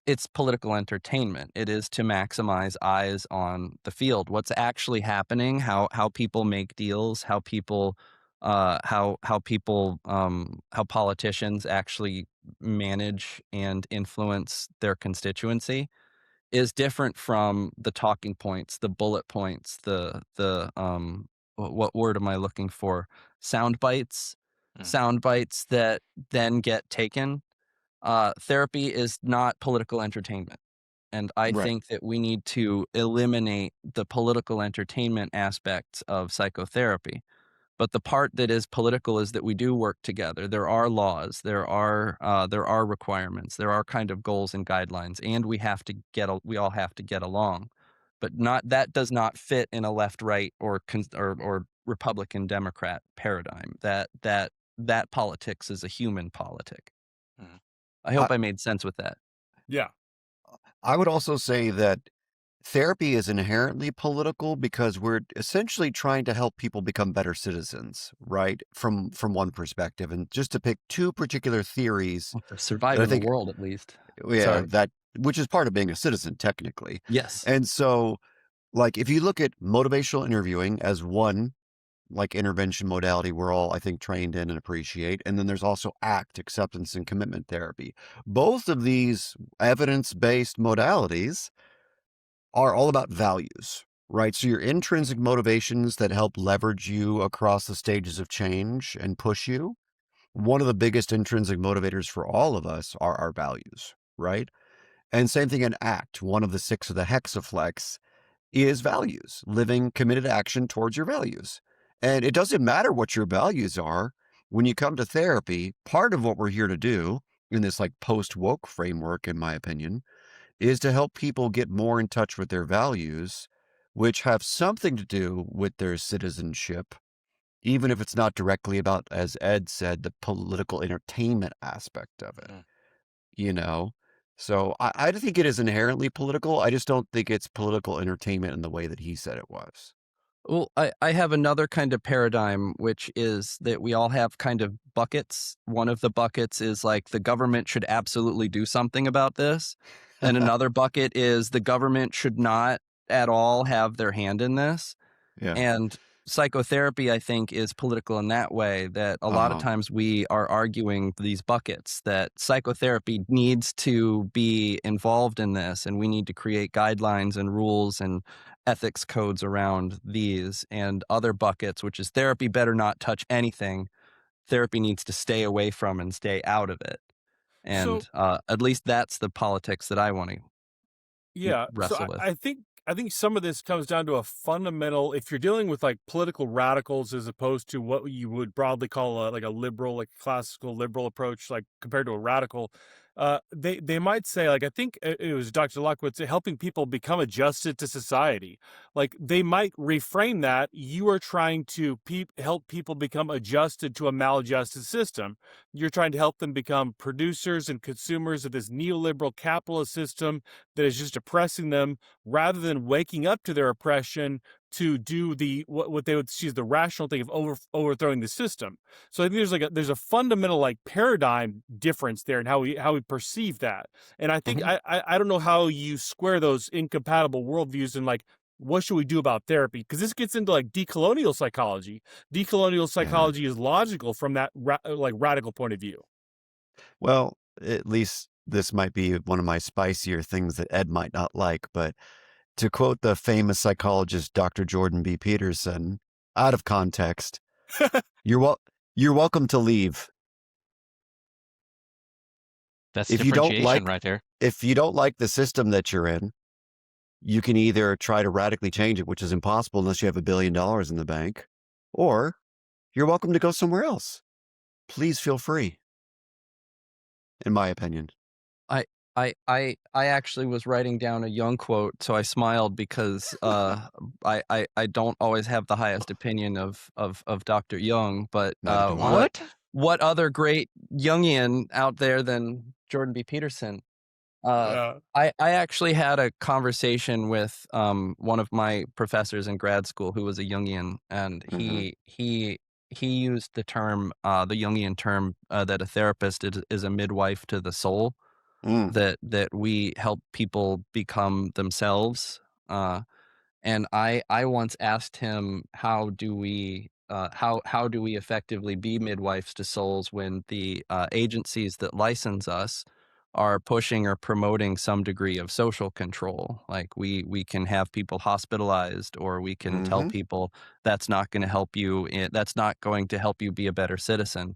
It's political entertainment. It is to maximize eyes on the field. What's actually happening, how people make deals, how politicians actually manage and influence their constituency is different from the talking points, the bullet points, what word am I looking for? Sound bites. Mm, Sound bites that then get taken. Therapy is not political entertainment. And I Right. think that we need to eliminate the political entertainment aspects of psychotherapy. But the part that is political is that we do work together. There are laws, there are requirements, there are kind of goals and guidelines, and we all have to get along. But not that does not fit in a left right or Republican Democrat paradigm. That politics is a human politic. mm, I I hope I made sense with that. Yeah. I would also say that therapy is inherently political because we're essentially trying to help people become better citizens, right? From one perspective. And just to pick two particular theories To survive that I in the think, world, at least. yeah, Sorry. that which is part of being a citizen technically. Yes. And so, like, if you look at motivational interviewing as one like intervention modality we're all, I think, trained in and appreciate. And then there's also ACT, acceptance and commitment therapy. Both of these evidence-based modalities are all about values, right? So your intrinsic motivations that help leverage you across the stages of change and push you. One of the biggest intrinsic motivators for all of us are our values, right? And same thing in ACT, one of the six of the hexaflex is values, living committed action towards your values. And it doesn't matter what your values are. When you come to therapy, part of what we're here to do in this like post woke framework, in my opinion, is to help people get more in touch with their values, which have something to do with their citizenship, even if it's not directly about, as Ed said, the political entertainment aspect of it, Mm. you know? So I think it is inherently political. I just don't think it's political entertainment in the way that he said it was. Well, I have another kind of paradigm, which is that we all have kind of buckets. One of the buckets is like the government should absolutely do something about this. And another bucket is the government should not at all have their hand in this. Yeah. And psychotherapy, I think, is political in that way, that a lot of Uh-huh. times we are arguing these buckets, that psychotherapy needs to be involved in this, and we need to create guidelines and rules and ethics codes around these, and other buckets, which is therapy better not touch anything. Therapy needs to stay away from and stay out of it. So And at least that's the politics that I want to yeah, so wrestle with. I think some of this comes down to a fundamental. If you're dealing with like political radicals as opposed to what you would broadly call like a liberal, like classical liberal approach, like compared to a radical, they might say, like, I think it was Dr. Lockwood say, helping people become adjusted to society. Like they might reframe that you are trying to help people become adjusted to a maladjusted system. You're trying to help them become producers and consumers of this neoliberal capitalist system that is just oppressing them, rather than waking up to their oppression to do what they would see as the rational thing of overthrowing the system. So I think there's a fundamental like paradigm difference there in how we perceive that. And I think Mhm. I don't know how you square those incompatible worldviews and like what should we do about therapy? Because this gets into like decolonial psychology. Decolonial Yeah. psychology is logical from that like radical point of view. Well, at least this might be one of my spicier things that Ed might not like, but to quote the famous psychologist Dr. Jordan B. Peterson, out of context, you're wel- you're welcome to leave. That's If you don't differentiation like right there. if you don't like the system that you're in, you can either try to radically change it, which is impossible unless you have $1 billion in the bank, or you're welcome to go somewhere else. Please feel free, in my opinion. I I actually was writing down a Jung quote, so I smiled because I don't always have the highest opinion of Dr. Jung, but Neither do I. what other great Jungian out there than Jordan B. Peterson? Uh, Yeah. I actually had a conversation with one of my professors in grad school who was a Jungian, and Mhm. he used the term the Jungian term that a therapist is a midwife to the soul, Mm. that we help people become themselves. And I once asked him, how do we effectively be midwives to souls when the agencies that license us are pushing or promoting some degree of social control? Like we can have people hospitalized, or we can tell Mhm. people that's not going to help you. That's not going to help you be a better citizen.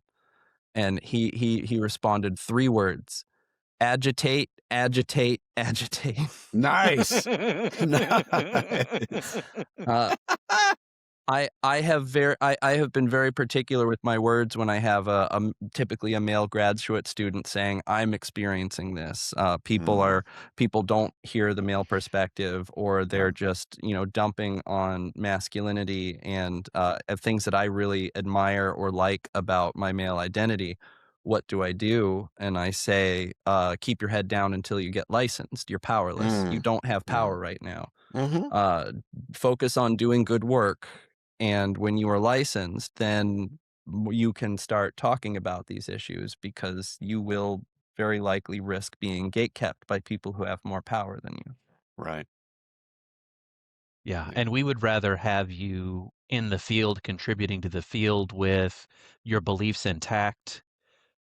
And he responded 3 words: agitate, agitate, agitate. Nice. Nice. Uh, I have been very particular with my words when I have typically a male graduate student saying, "I'm experiencing this." Mhm. People don't hear the male perspective, or they're Yeah. just, dumping on masculinity and things that I really admire or like about my male identity. what do I do? And I say, keep your head down until you get licensed. You're powerless. You Mm. don't have power Mm. right now. Mhm. Focus on doing good work. And when you are licensed, then you can start talking about these issues, because you will very likely risk being gatekept by people who have more power than you. Right. Yeah, Yeah. and we would rather have you in the field, contributing to the field with your beliefs intact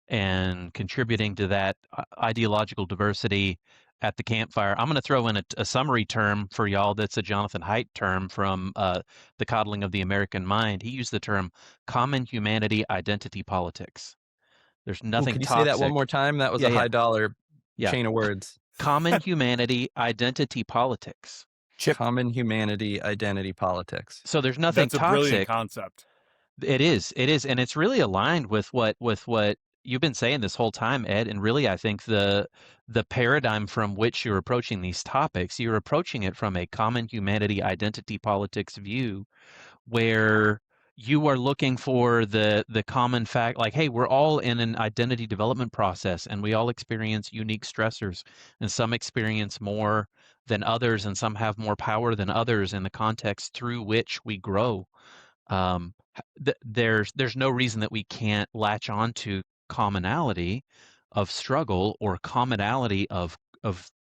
and contributing to that ideological diversity at the campfire. I'm going to throw in a summary term for y'all that's a Jonathan Haidt term from The Coddling of the American Mind. He used the term common humanity identity politics. There's Ooh, nothing could you say that one toxic. more time? That was Yeah, a yeah, high dollar yeah. chain of words. Common humanity identity politics. Chip. Common humanity identity politics. So there's nothing That's a brilliant toxic. concept. It is, and it's really aligned with what you've been saying this whole time, Ed. And really, I think the paradigm from which you're approaching these topics, you're approaching it from a common humanity identity politics view, where you are looking for the common fact, like, hey, we're all in an identity development process, and we all experience unique stressors, and some experience more than others, and some have more power than others in the context through which we grow. There's no reason that we can't latch on to commonality of struggle or commonality of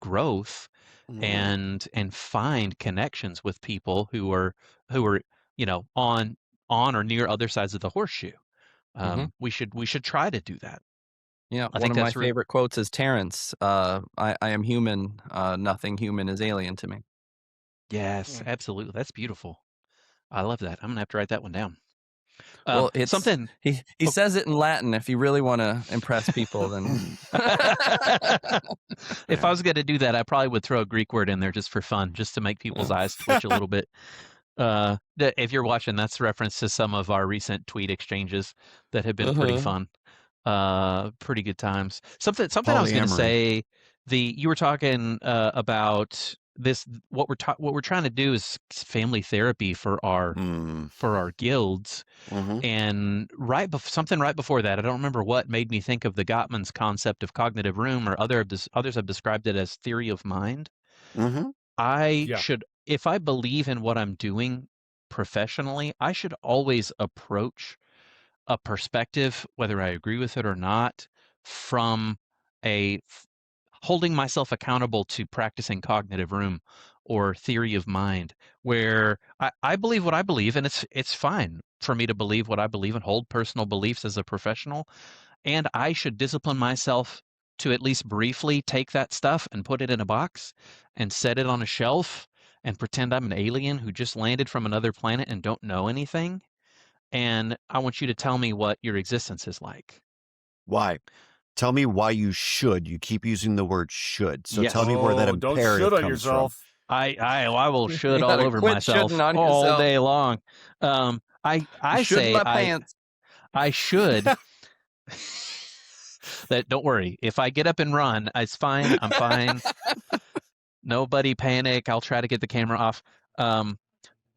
growth, Mm. and find connections with people who are on or near other sides of the horseshoe. Hmm. We should try to do that. Yeah, I one think of my that's real. favorite quotes is Terrence. I am human. Nothing human is alien to me. Yes, Mm. absolutely. That's beautiful. I love that. I'm gonna have to write that one down. Well, it's Something. he Oh. says it in Latin. If you really want to impress people, then If I Yeah. was going to do that, I probably would throw a Greek word in there just for fun, just to make people's eyes twitch a little bit. If you're watching, that's reference to some of our recent tweet exchanges that have been pretty uh-huh. fun. Pretty good times. Something I was going to Polyamory. say. You were talking about this. What we're trying to do is family therapy for Mm. our guilds. Mhm. And something right before that, I don't remember what, made me think of the Gottman's concept of cognitive room, or others have described it as theory of mind. Mhm. Yeah. If I believe in what I'm doing professionally, I should always approach a perspective, whether I agree with it or not, from holding myself accountable to practicing cognitive room or theory of mind, where I believe what I believe, and it's fine for me to believe what I believe and hold personal beliefs as a professional. And I should discipline myself to at least briefly take that stuff and put it in a box and set it on a shelf and pretend I'm an alien who just landed from another planet and don't know anything. And I want you to tell me what your existence is like. Why? Tell me why you should. You keep using the word should. So tell Yes. me where that Oh, don't should imperative on comes from. yourself. I will should You all gotta over quit shitting myself on all yourself. day long. You I should say my pants. I should. That, don't worry. If I get up and run, it's fine. I'm fine. Nobody panic. I'll try to get the camera off. Um,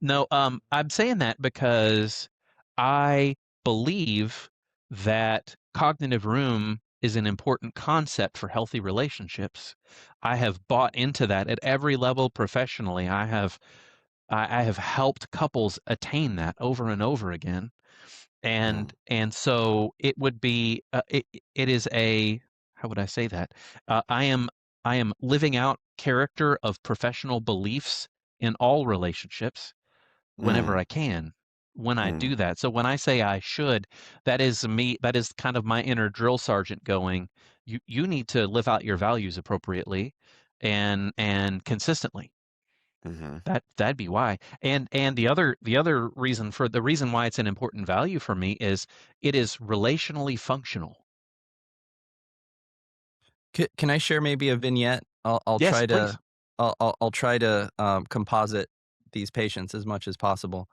no, I'm saying that because I believe that cognitive room is an important concept for healthy relationships. I have bought into that at every level professionally. I have helped couples attain that over and over again. Mm. And so it would be it is a, how would I say that? I am living out character of professional beliefs in all relationships whenever Mm. I can, when I Mm. do that. So when I say I should, that is me, that is kind of my inner drill sergeant going, you need to live out your values appropriately and consistently. Mhm. That'd be why. And the other reason why it's an important value for me is it is relationally functional. Can I share maybe a vignette? I'll Yes, try to please. I'll try to composite these patients as much as possible.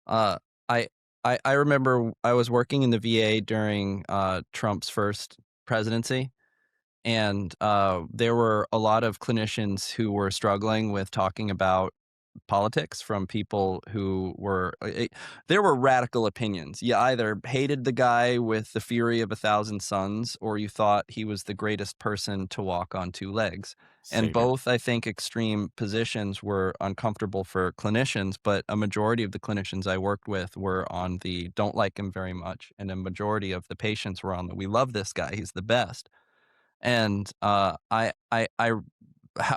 Uh, I I remember I was working in the VA during Trump's first presidency, and there were a lot of clinicians who were struggling with talking about politics from people who were there were radical opinions. You either hated the guy with the fury of 1,000 suns, or you thought he was the greatest person to walk on two legs. And Savior. both, I think, extreme positions were uncomfortable for clinicians, but a majority of the clinicians I worked with were on the don't like him very much, and a majority of the patients were on the we love this guy, he's the best. And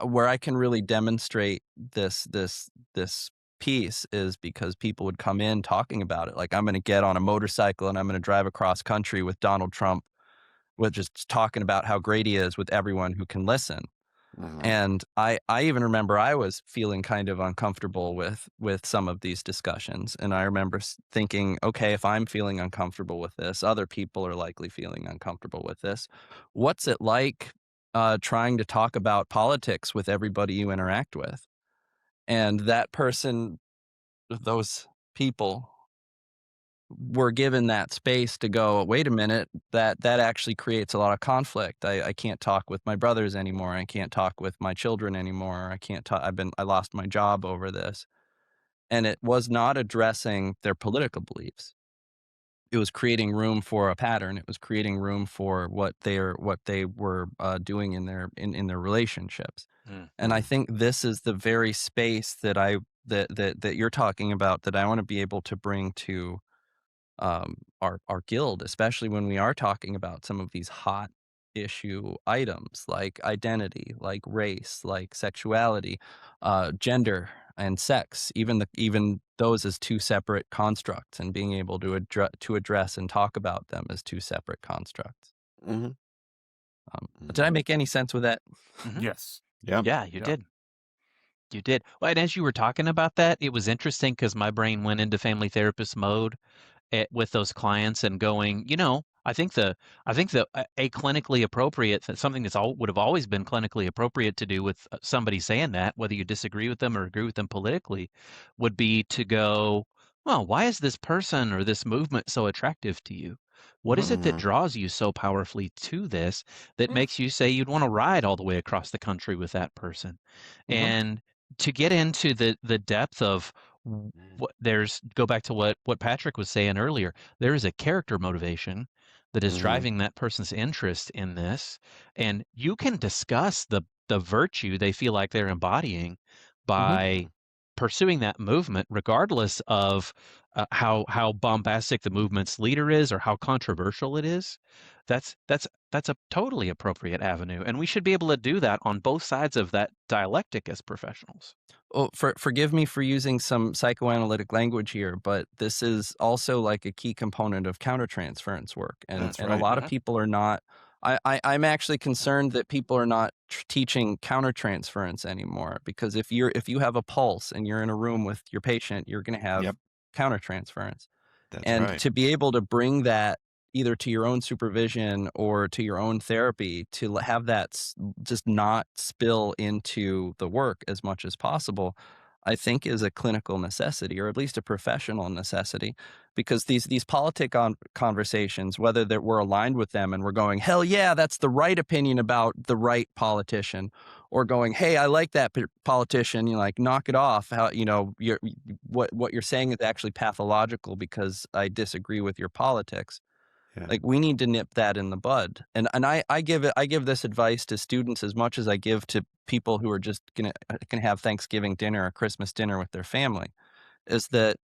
where I can really demonstrate this piece is because people would come in talking about it. Like, I'm going to get on a motorcycle and I'm going to drive across country with Donald Trump, with just talking about how great he is with everyone who can listen. Hmm. And I even remember I was feeling kind of uncomfortable with some of these discussions, and I remember thinking, okay, if I'm feeling uncomfortable with this, other people are likely feeling uncomfortable with this. What's it like trying to talk about politics with everybody you interact with? And that person, those people were given that space to go, wait a minute, that actually creates a lot of conflict. I can't talk with my brothers anymore. I can't talk with my children anymore. I can't talk. I lost my job over this. And it was not addressing their political beliefs. It was creating room for a pattern. It was creating room for what they were doing in their relationships. Mm. And I think this is the very space that you're talking about, that I want to be able to bring to our guild, especially when we are talking about some of these hot issue items like identity, like race, like sexuality, gender, and sex. Even those as two separate constructs, and being able to address and talk about them as two separate constructs. Hmm. Did I Hmm. make any sense with that? Hmm. Yes. Yeah. Yeah, you Yeah. did. You did. Well, and as you were talking about that, it was interesting because my brain went into family therapist mode with those clients and going, I think the a clinically appropriate something that's all would have always been clinically appropriate to do with somebody saying that, whether you disagree with them or agree with them politically, would be to go, well, why is this person or this movement so attractive to you? What is it that Hmm. draws you so powerfully to this that makes you say you'd want to ride all the way across the country with that person? Hmm. And to get into the depth of what there's go back to what Patrick was saying earlier. There is a character motivation that is Hmm. driving that person's interest in this, and you can discuss the virtue they feel like they're embodying Hmm. by pursuing that movement, regardless of how bombastic the movement's leader is or how controversial it is. That's a totally appropriate avenue, and we should be able to do that on both sides of that dialectic as professionals. Oh, forgive me for using some psychoanalytic language here, but this is also like a key component of countertransference work, and That's and a right. lot of people are not. I'm actually concerned that people are not teaching countertransference anymore, because if you have a pulse and you're in a room with your patient, you're going to have Yep. countertransference. That's And right. to be able to bring that either to your own supervision or to your own therapy, to have that just not spill into the work as much as possible, I think is a clinical necessity, or at least a professional necessity, because these conversations, whether that we're aligned with them and we're going, hell yeah, that's the right opinion about the right politician, or going, hey, I like that politician, like, knock it off. How, what you're saying is actually pathological because I disagree with your politics. Yeah. Like, we need to nip that in the bud. And I give this advice to students as much as I give to people who are just gonna have Thanksgiving dinner or Christmas dinner with their family, is that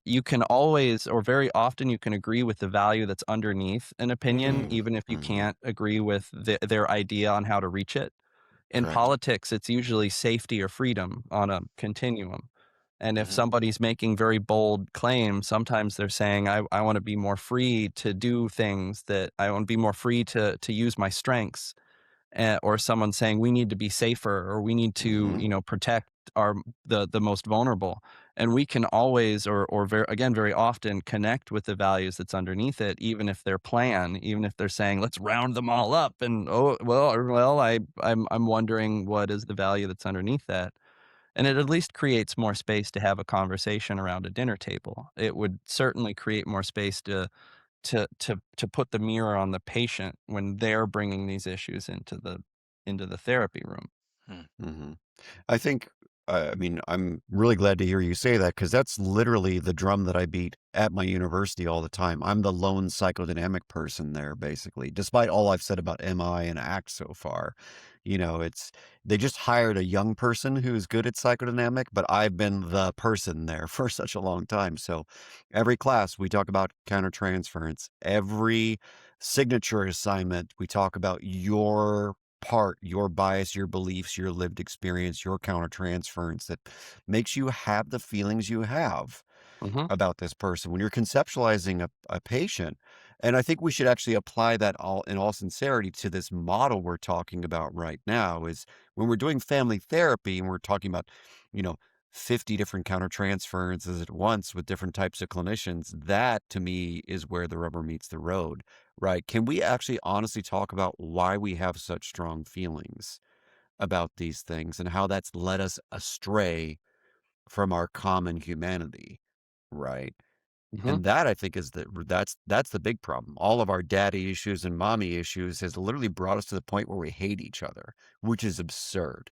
you can always, or very often, you can agree with the value that's underneath an opinion, Mm. even if you Hmm. can't agree with their idea on how to reach it. In Correct. politics, it's usually safety or freedom on a continuum. And if Mhm. somebody's making very bold claims, sometimes they're saying, I want to be more free to do things, that I want to be more free to use my strengths. Or someone saying we need to be safer, or we need to, Hmm. protect the most vulnerable. And we can always, or very often, connect with the values that's underneath it, even if their plan, even if they're saying let's round them all up, and oh well, I'm wondering what is the value that's underneath that. And it at least creates more space to have a conversation around a dinner table. It would certainly create more space to put the mirror on the patient when they're bringing these issues into the therapy room. Hmm. Hmm. I think I mean, I'm really glad to hear you say that because that's literally the drum that I beat at my university all the time. I'm the lone psychodynamic person there, basically, despite all I've said about MI and ACT so far. It's they just hired a young person who's good at psychodynamic, but I've been the person there for such a long time. So every class we talk about countertransference. Every signature assignment we talk about your part, your bias, your beliefs, your lived experience, your countertransference that makes you have the feelings you have Mhm. about this person when you're conceptualizing a patient. And I think we should actually apply that all in all sincerity to this model we're talking about right now is when we're doing family therapy and we're talking about, you know, 50 different countertransferences at once with different types of clinicians, that to me is where the rubber meets the road, right? Can we actually honestly talk about why we have such strong feelings about these things and how that's led us astray from our common humanity, right? Mhm. And that I think is that's the big problem. All of our daddy issues and mommy issues has literally brought us to the point where we hate each other, which is absurd.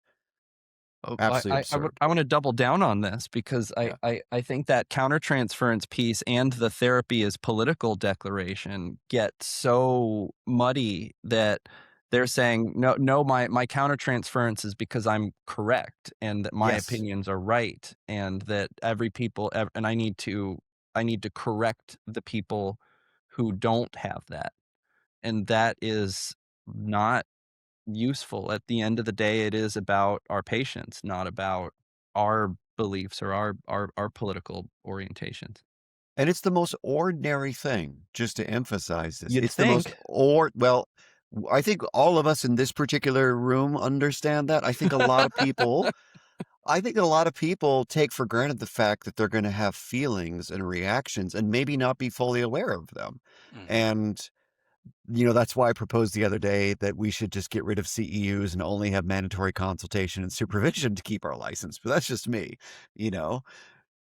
Oh, Absolutely I absurd. wanna double down on this because Yeah. I think that countertransference piece and the therapy is political declaration get so muddy that they're saying, "No, no, my countertransference is because I'm correct and that my Yes. opinions are right, and that every people ev and I need to correct the people who don't have that." And that is not useful. At the end of the day, it is about our patients, not about our beliefs or our political orientations. And it's the most ordinary thing, just to emphasize this. You'd It's the most think. well, I think all of us in this particular room understand that. I think a lot of people take for granted the fact that they're gonna have feelings and reactions and maybe not be fully aware of them. Mhm. And, that's why I proposed the other day that we should just get rid of CEUs and only have mandatory consultation and supervision to keep our license, but that's just me, you know?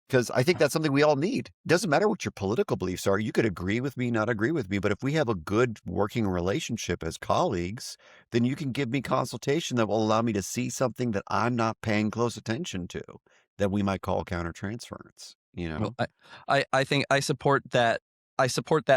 Because I think that's something we all need. Doesn't matter what your political beliefs are. You could agree with me, not agree with me, but if we have a good working relationship as colleagues, then you can give me consultation that will allow me to see something that I'm not paying close attention to that we might call countertransference, you Well, know? I think I support that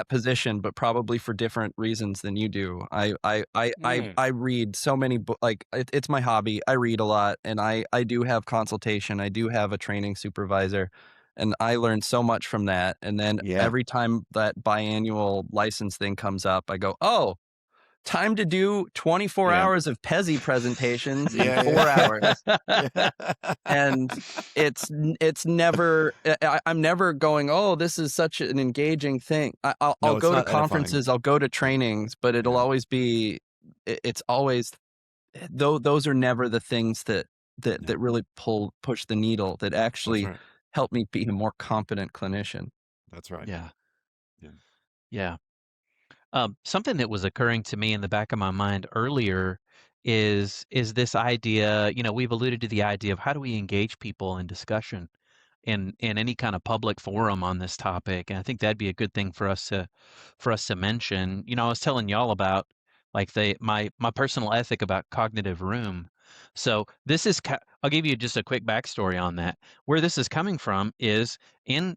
position, but probably for different reasons than you do. Mm. I read so many like it's my hobby. I read a lot, and I do have consultation. I do have a training supervisor, and I learned so much from that. And then Yeah. every time that biannual license thing comes up, I go, "Oh, time to do 24 Yeah. hours of Pezzy presentations in Yeah. 4 hours." Yeah. And it's never I'm never going, "Oh, this is such an engaging thing." I'll No, it's go to not edifying. conferences, I'll go to Yeah. trainings, but it'll Yeah. always be it's always though those are never the things Yeah. that really push the needle, that That's actually right. help me be a more competent clinician. That's right. Yeah. Yeah. Yeah. Something that was occurring to me in the back of my mind earlier is this idea, we've alluded to the idea of how do we engage people in discussion in any kind of public forum on this topic. And I think that'd be a good thing for us to mention. I was telling y'all about like my personal ethic about cognitive room. So I'll give you just a quick backstory on that. Where this is coming from is in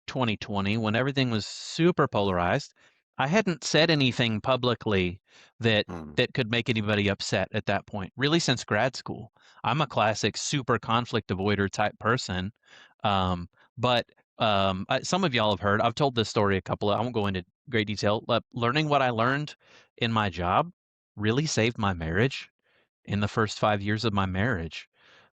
2020 when everything was super polarized. I hadn't said anything publicly that Mm. that could make anybody upset at that point, really since grad school. I'm a classic super conflict avoider type person. But some of y'all have heard, I've told this story I won't go into great detail. Learning what I learned in my job really saved my marriage in the first 5 years of my marriage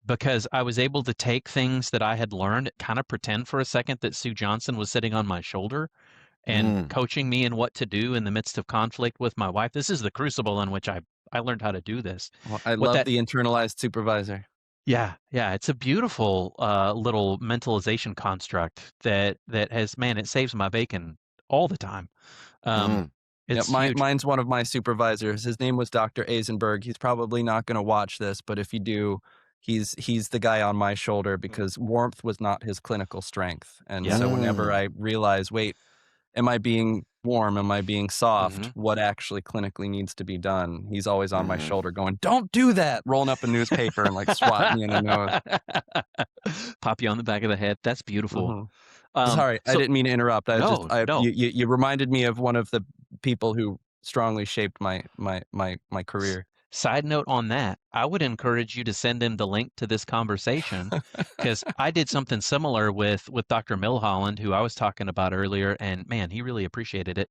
because I was able to take things that I had learned, kind of pretend for a second that Sue Johnson was sitting on my shoulder and Mm. coaching me in what to do in the midst of conflict with my wife. This is the crucible in which I learned how to do this. Well, I What love that the internalized supervisor. Yeah, yeah, it's a beautiful little mentalization construct that has, man, it saves my bacon all the time. Um, Mm. Yeah, it's huge. mine's one of my supervisors. His name was Dr. Eisenberg. He's probably not gonna watch this, but if you do, he's the guy on my shoulder because warmth was not his clinical strength. And Yeah. so whenever Mm. I realize, "Wait, am I being warm? Am I being soft? Mhm. What actually clinically needs to be done? He's always on my Mhm. shoulder going, "Don't do that!" Rolling up a newspaper and like swatting me in the nose. Pop you on the back of the head. That's beautiful. Mhm. Sorry, I So didn't mean to interrupt. I just no, I no. you reminded me of one of the people who strongly shaped my S career. Side note on that, I would encourage you to send him the link to this conversation because I did something similar with Dr. Milholland, who I was talking about earlier, and man, he really appreciated it.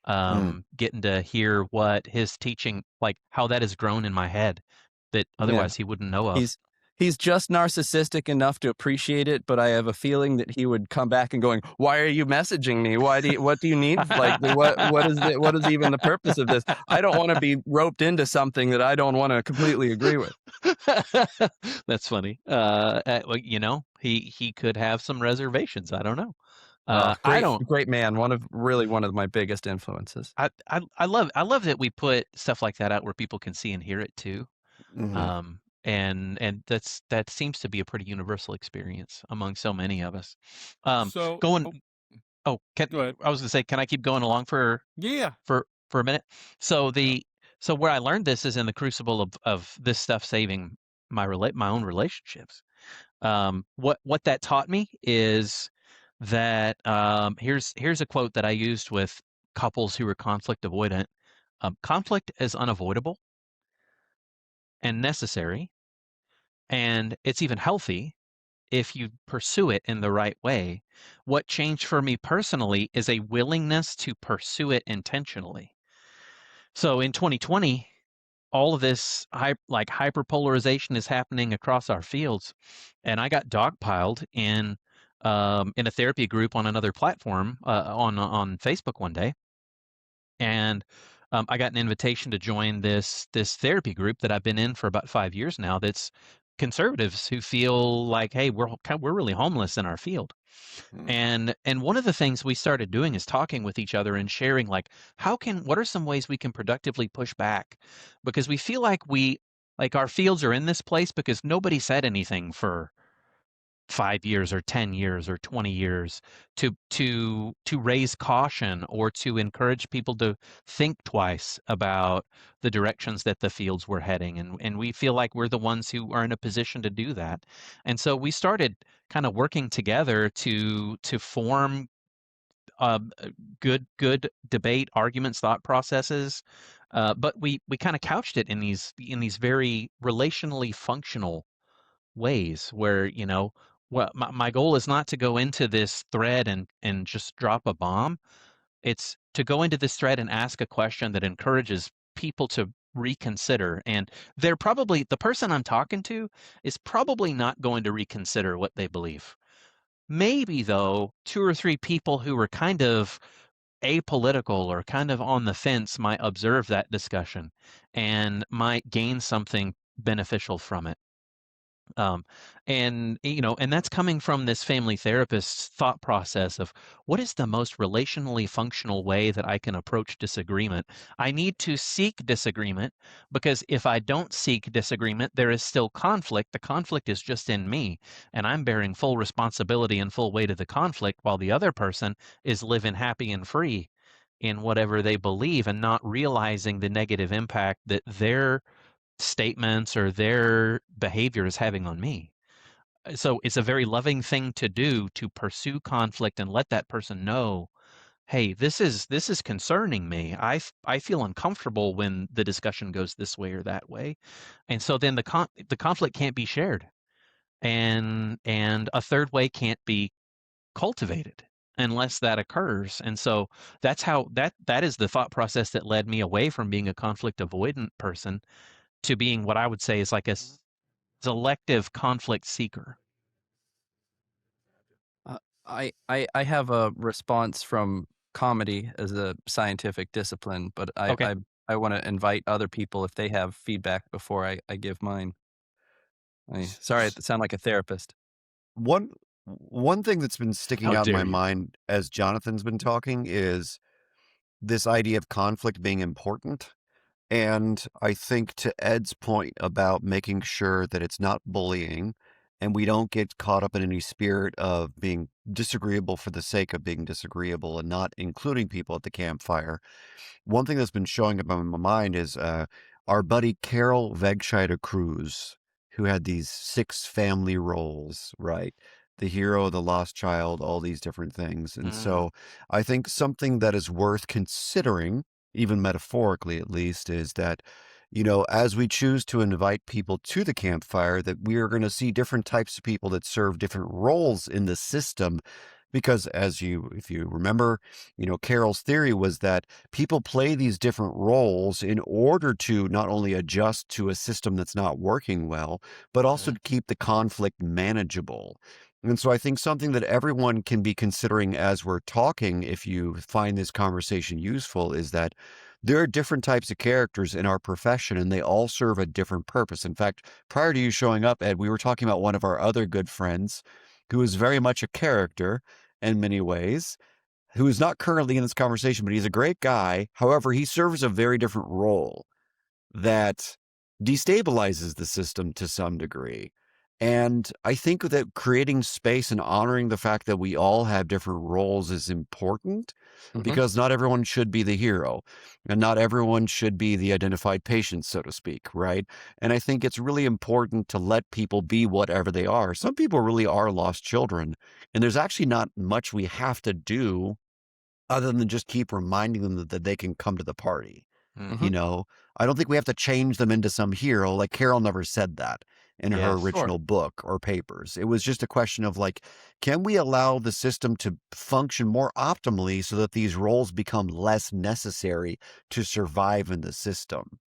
Mm. Getting to hear what his teaching, like how that has grown in my head that Yeah. otherwise he wouldn't know of. He's just narcissistic enough to appreciate it, but I have a feeling that he would come back and going, "Why are you messaging me? What do you need? Like, what is even the purpose of this? I don't wanna be roped into something that I don't wanna completely agree with." That's funny. Well, he could have some reservations. I don't know. Oh, I great don't. great man, one of my biggest influences. I love that we put stuff like that out where people can see and hear it too. Mhm. And that seems to be a pretty universal experience among so many of us. So, Going. oh, Oh, go ahead. I was gonna say, can I keep going along Yeah. for a minute? So Yeah. so where I learned this is in the crucible of this stuff saving my own relationships. What that taught me is that here's a quote that I used with couples who were conflict avoidant. Conflict is unavoidable and necessary, and it's even healthy if you pursue it in the right way. What changed for me personally is a willingness to pursue it intentionally. So in 2020, all of this hyperpolarization is happening across our fields, and I got dogpiled in a therapy group on another platform on Facebook one day, and I got an invitation to join this therapy group that I've been in for about 5 years now. That's conservatives who feel like, hey, we're really homeless in our field. Mm. And one of the things we started doing is talking with each other and sharing, like, what are some ways we can productively push back? Because we feel like our fields are in this place because nobody said anything for 5 years or 10 years or 20 years to raise caution or to encourage people to think twice about the directions that the fields were heading. And we feel like we're the ones who are in a position to do that. And so we started kind of working together to form good debate arguments, thought processes. But we kind of couched it in these very relationally functional ways where, well, my goal is not to go into this thread and just drop a bomb. It's to go into this thread and ask a question that encourages people to reconsider. And the person I'm talking to is probably not going to reconsider what they believe. Maybe, though, two or three people who were kind of apolitical or kind of on the fence might observe that discussion and might gain something beneficial from it. Um, and that's coming from this family therapist's thought process of what is the most relationally functional way that I can approach disagreement. I need to seek disagreement because if I don't seek disagreement, there is still conflict. The conflict is just in me, and I'm bearing full responsibility and full weight of the conflict while the other person is living happy and free in whatever they believe and not realizing the negative impact that their statements or their behavior is having on me. So it's a very loving thing to do to pursue conflict and let that person know, hey, this is concerning me. I feel uncomfortable when the discussion goes this way or that way. And so then the conflict can't be shared. And a third way can't be cultivated unless that occurs. And so that is the thought process that led me away from being a conflict avoidant person to being what I would say is like a selective conflict seeker. I have a response from comedy as a scientific discipline, but Okay. I wanna invite other people if they have feedback before I give mine. S- Sorry s- to sound like a therapist. One one thing that's been sticking How out in my dare you? mind as Jonathan's been talking is this idea of conflict being important. And I think to Ed's point about making sure that it's not bullying and we don't get caught up in any spirit of being disagreeable for the sake of being disagreeable and not including people at the campfire. One thing that's been showing up in my mind is our buddy Carol Vegscheide Cruz, who had these 6 family roles, right? The hero, the lost child, all these different things. And Mm, so I think something that is worth considering, even metaphorically at least, is that, as we choose to invite people to the campfire, that we are going to see different types of people that serve different roles in the system. Because if you remember, Carol's theory was that people play these different roles in order to not only adjust to a system that's not working well, but also mhm, to keep the conflict manageable. And so I think something that everyone can be considering as we're talking, if you find this conversation useful, is that there are different types of characters in our profession and they all serve a different purpose. In fact, prior to you showing up, Ed, we were talking about one of our other good friends who is very much a character in many ways, who is not currently in this conversation, but he's a great guy. However, he serves a very different role that destabilizes the system to some degree. And I think that creating space and honoring the fact that we all have different roles is important Mhm. because not everyone should be the hero and not everyone should be the identified patient, so to speak, right? And I think it's really important to let people be whatever they are. Some people really are lost children, and there's actually not much we have to do other than just keep reminding them that they can come to the party. You Mhm. mhm. know, I don't think we have to change them into some hero. Like Carol never said that in her Yes. Sure. original book or papers. It was just a question of like, can we allow the system to function more optimally so that these roles become less necessary to survive in the system?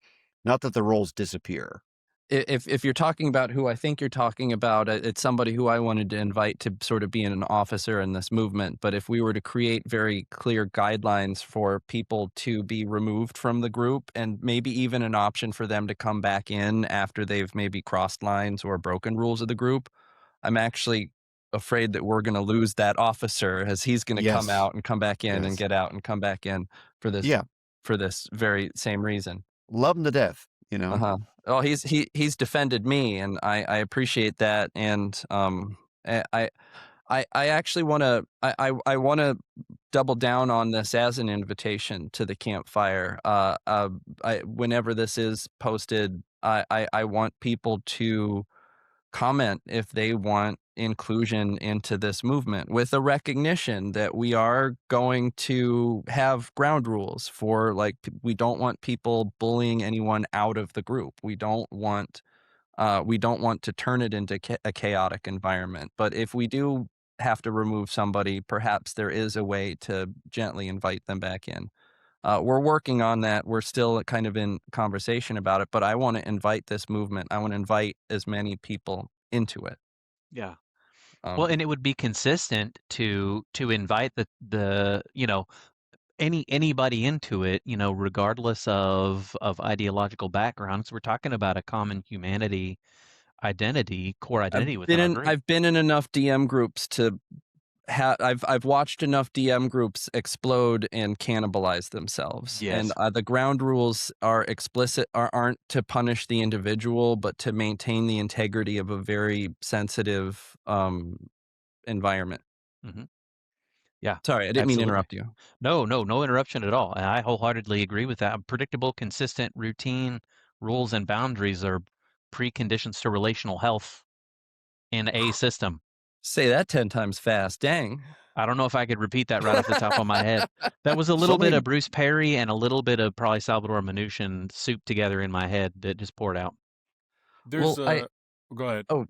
Not that the roles disappear. If you're talking about who I think you're talking about, it's somebody who I wanted to invite to sort of be an officer in this movement. But if we were to create very clear guidelines for people to be removed from the group and maybe even an option for them to come back in after they've maybe crossed lines or broken rules of the group, I'm actually afraid that we're going to lose that officer as he's going to come Yes. out and come back in and Yes. get out and come back in for this Yeah. for this very same reason. Love them to death. Uh-huh. Oh, he's defended me, and I appreciate that, and, I actually wanna I wanna double down on this as an invitation to the campfire. I whenever this is posted, I want people to comment if they want inclusion into this movement with a recognition that we are going to have ground rules for like we don't want people bullying anyone out of the group. We don't want to turn it into a chaotic environment. But if we do have to remove somebody, perhaps there is a way to gently invite them back in. We're working on that. We're still kind of in conversation about it, but I want to invite this movement. I want to invite as many people into it. Yeah. Well, Um, and it would be consistent to invite anybody into it, regardless of ideological backgrounds. We're talking about a common humanity core identity within our group. I've been in enough DM groups to I've watched enough DM groups explode and cannibalize themselves, and Yes. the ground rules are explicit aren't to punish the individual, but to maintain the integrity of a very sensitive environment. hmm Yeah, Sorry, I didn't mean to absolutely. interrupt you. No, no, no interruption at all. And I wholeheartedly agree with that. Predictable, consistent, routine, rules, and boundaries are preconditions to relational health in a system. Say that 10 times fast. Dang. I don't know if I could repeat that right off the top of my head. That was a So little bit many of Bruce Perry and a little bit of probably Salvador Minuchin souped together in my head that just poured out. There's Well, I a go ahead. oh,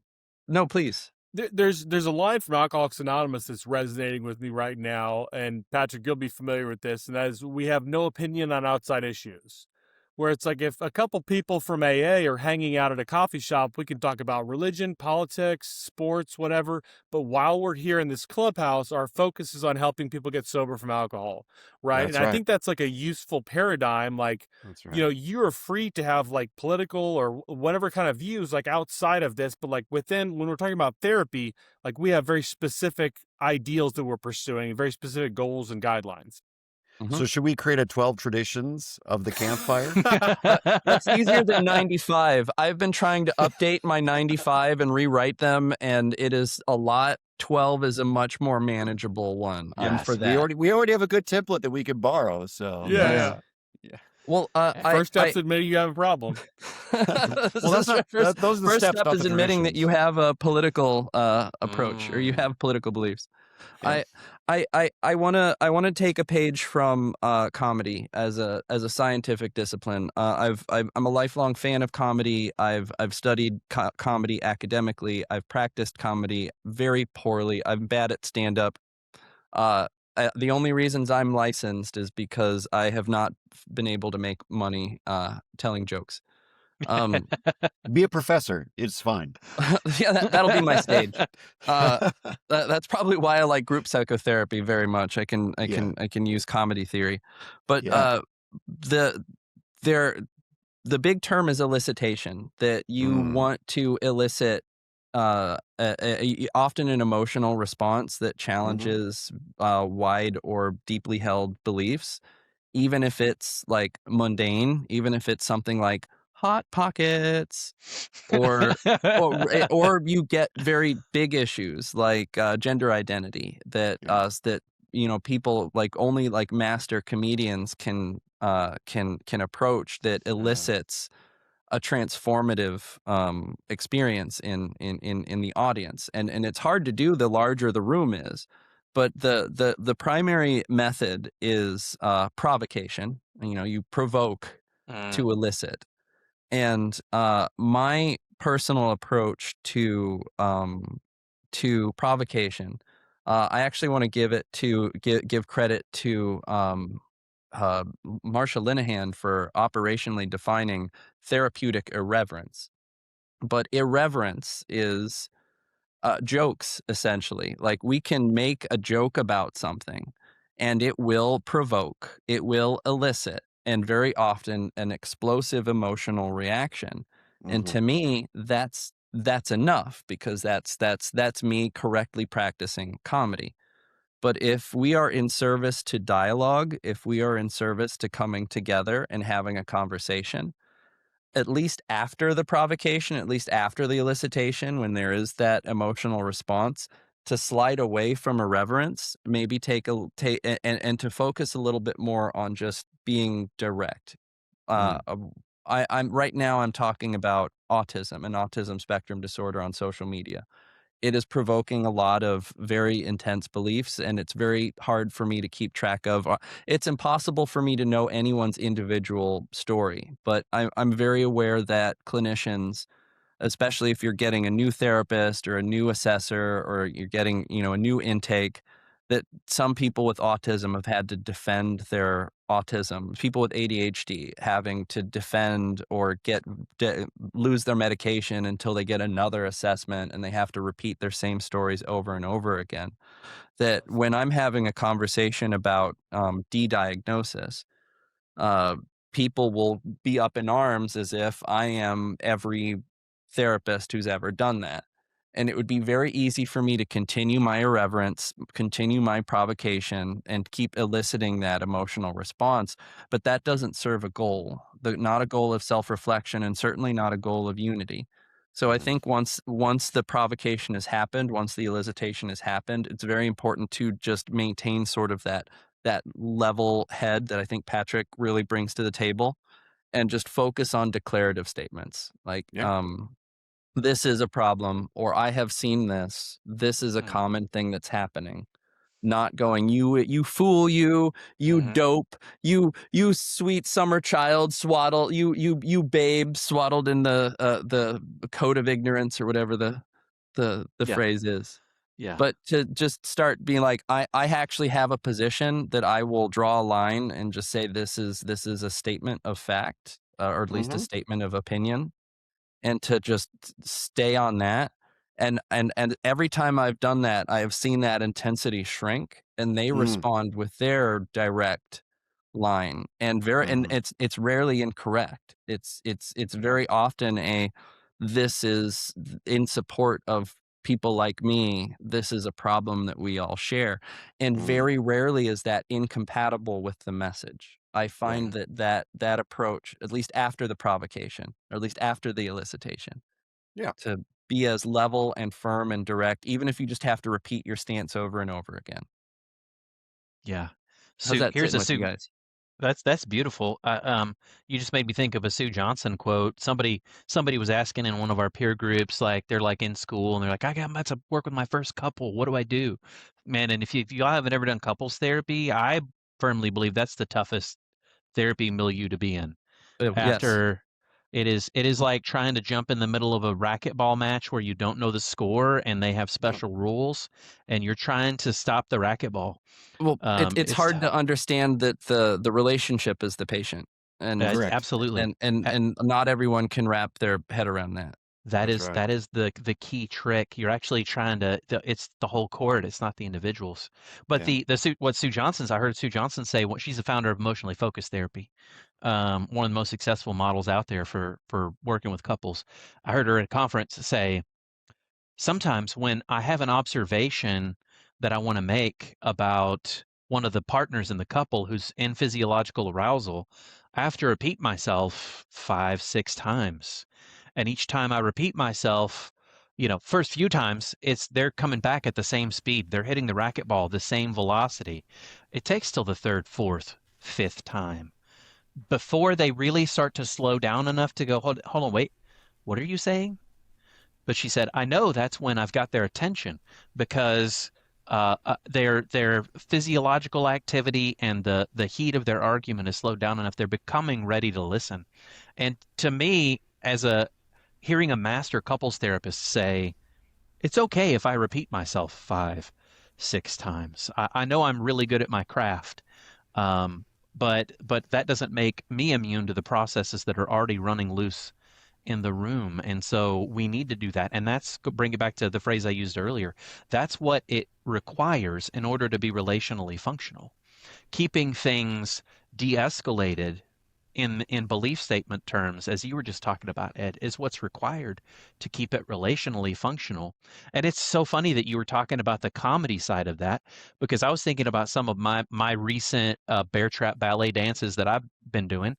no, please. There's a line from Alcoholics Anonymous that's resonating with me right now, and Patrick, you'll be familiar with this, and that is, we have no opinion on outside issues. Where it's like if a couple people from AA are hanging out at a coffee shop, we can talk about religion, politics, sports, whatever. But while we're here in this clubhouse, our focus is on helping people get sober from alcohol, right? And That's I right. think that's like a useful paradigm. Like, That's right. you're free to have like political or whatever kind of views like outside of this, but like within, when we're talking about therapy, like we have very specific ideals that we're pursuing, very specific goals and guidelines. Mhm. So should we create a 12 traditions of the campfire? That's easier than 95. I've been trying to update my 95 and rewrite them, and it is a lot. 12 is a much more manageable one. I'm for Yes, we that. already have a good template that we can borrow. So Yeah, Yes. yeah. yeah. Well, First step's admitting you have a problem. Well, that's not those are the first steps, step not is the admitting that you traditions. have a political approach, or you Mm. have political beliefs. Yeah. I wanna take a page from comedy as a scientific discipline. I'm a lifelong fan of comedy. I've studied comedy academically. I've practiced comedy very poorly. I'm bad at stand up. Uh, the only reasons I'm licensed is because I have not been able to make money telling jokes. Um, Be a professor. It's fine. yeah, that'll be my stage. Uh, that's probably why I like group psychotherapy very much. I can I Yeah. can I can use comedy theory, but Yeah. the there the big term is elicitation. That you Mm. want to elicit often an emotional response that Hmm. challenges wide or deeply held beliefs, even if it's like mundane, even if it's something like hot pockets or or you get very big issues like gender identity that Yeah. people like only like master comedians can approach, that Yeah. elicits a transformative experience in the audience, and it's hard to do the larger the room is, but the primary method is provocation. You provoke Mm. to elicit. And my personal approach to provocation, I actually want to give credit to Marsha Linehan for operationally defining therapeutic irreverence. But irreverence is jokes, essentially. Like, we can make a joke about something and it will provoke, it will elicit, and very often an explosive emotional reaction. And Hmm. to me, that's enough, because that's me correctly practicing comedy. But if we are in service to dialogue, if we are in service to coming together and having a conversation, at least after the provocation, at least after the elicitation, when there is that emotional response, to slide away from irreverence, maybe and to focus a little bit more on just being direct. Uh, Mm. uh, I'm right now. I'm talking about autism and autism spectrum disorder on social media. It is provoking a lot of very intense beliefs, and it's very hard for me to keep track of. It's impossible for me to know anyone's individual story, but I'm very aware that clinicians, especially if you're getting a new therapist or a new assessor, or you're getting, a new intake, that some people with autism have had to defend their autism. People with ADHD having to defend or lose their medication until they get another assessment, and they have to repeat their same stories over and over again. That when I'm having a conversation about de-diagnosis, uh, people will be up in arms as if I am every therapist who's ever done that. And it would be very easy for me to continue my irreverence, continue my provocation, and keep eliciting that emotional response. But that doesn't serve a goal, not a goal of self reflection, and certainly not a goal of unity. So I Mm. think once the provocation has happened, once the elicitation has happened, it's very important to just maintain sort of that level head that I think Patrick really brings to the table, and just focus on declarative statements like, Yeah. this is a problem, or I have seen this. This is a Mm. common thing that's happening. Not going, you fool, you Mhm. dope, you sweet summer child, swaddle, you babe, swaddled in the coat of ignorance, or whatever the Yeah. phrase is. Yeah. But to just start being like, I actually have a position that I will draw a line and just say, this is a statement of fact, or at least a Hmm. statement of opinion, and to just stay on that. And every time I've done that, I have seen that intensity shrink, and they Mm. respond with their direct line, and Hmm. it's rarely incorrect. It's very often this is in support of people like me, this is a problem that we all share. And Mm, very rarely is that incompatible with the message. I right. find that approach, at least after the provocation, or at least after the elicitation, Yeah. to be as level and firm and direct, even if you just have to repeat your stance over and over again. Yeah. How's Sue, that here's sitting a with you Sue. guys? That's beautiful. You just made me think of a Sue Johnson quote. Somebody was asking in one of our peer groups, like they're like in school and they're like, I'm about to work with my first couple. What do I do? Man, and if y'all haven't ever done couples therapy, I firmly believe that's the toughest therapy milieu to be in. Yes. After it is like trying to jump in the middle of a racquetball match where you don't know the score and they have Yeah. special rules and you're trying to stop the racquetball. Well, it's It's hard to understand that the relationship is the patient, and Correct. absolutely. and not everyone can wrap their head around that. That That's is right. that is the key trick. You're actually trying to it's the whole court, it's not the individuals. But Yeah. what Sue Johnson's I heard Sue Johnson say what she's the founder of emotionally focused therapy. One of the most successful models out there for working with couples. I heard her at a conference say, sometimes when I have an observation that I want to make about one of the partners in the couple who's in physiological arousal, I have to repeat myself 5, 6 times. And each time I repeat myself, first few times they're coming back at the same speed. They're hitting the racquetball the same velocity. It takes till the third, fourth, fifth time before they really start to slow down enough to go, hold on, wait, what are you saying? But she said, I know that's when I've got their attention because their physiological activity and the heat of their argument is slowed down enough. They're becoming ready to listen. And to me, as a hearing a master couples therapist say, it's okay if I repeat myself 5, 6 times. I know I'm really good at my craft, um, but that doesn't make me immune to the processes that are already running loose in the room. And so we need to do that. And bring it back to the phrase I used earlier. That's what it requires in order to be relationally functional. Keeping things de-escalated in belief statement terms, as you were just talking about, Ed, is what's required to keep it relationally functional. And it's so funny that you were talking about the comedy side of that, because I was thinking about some of my recent bear trap ballet dances that I've been doing.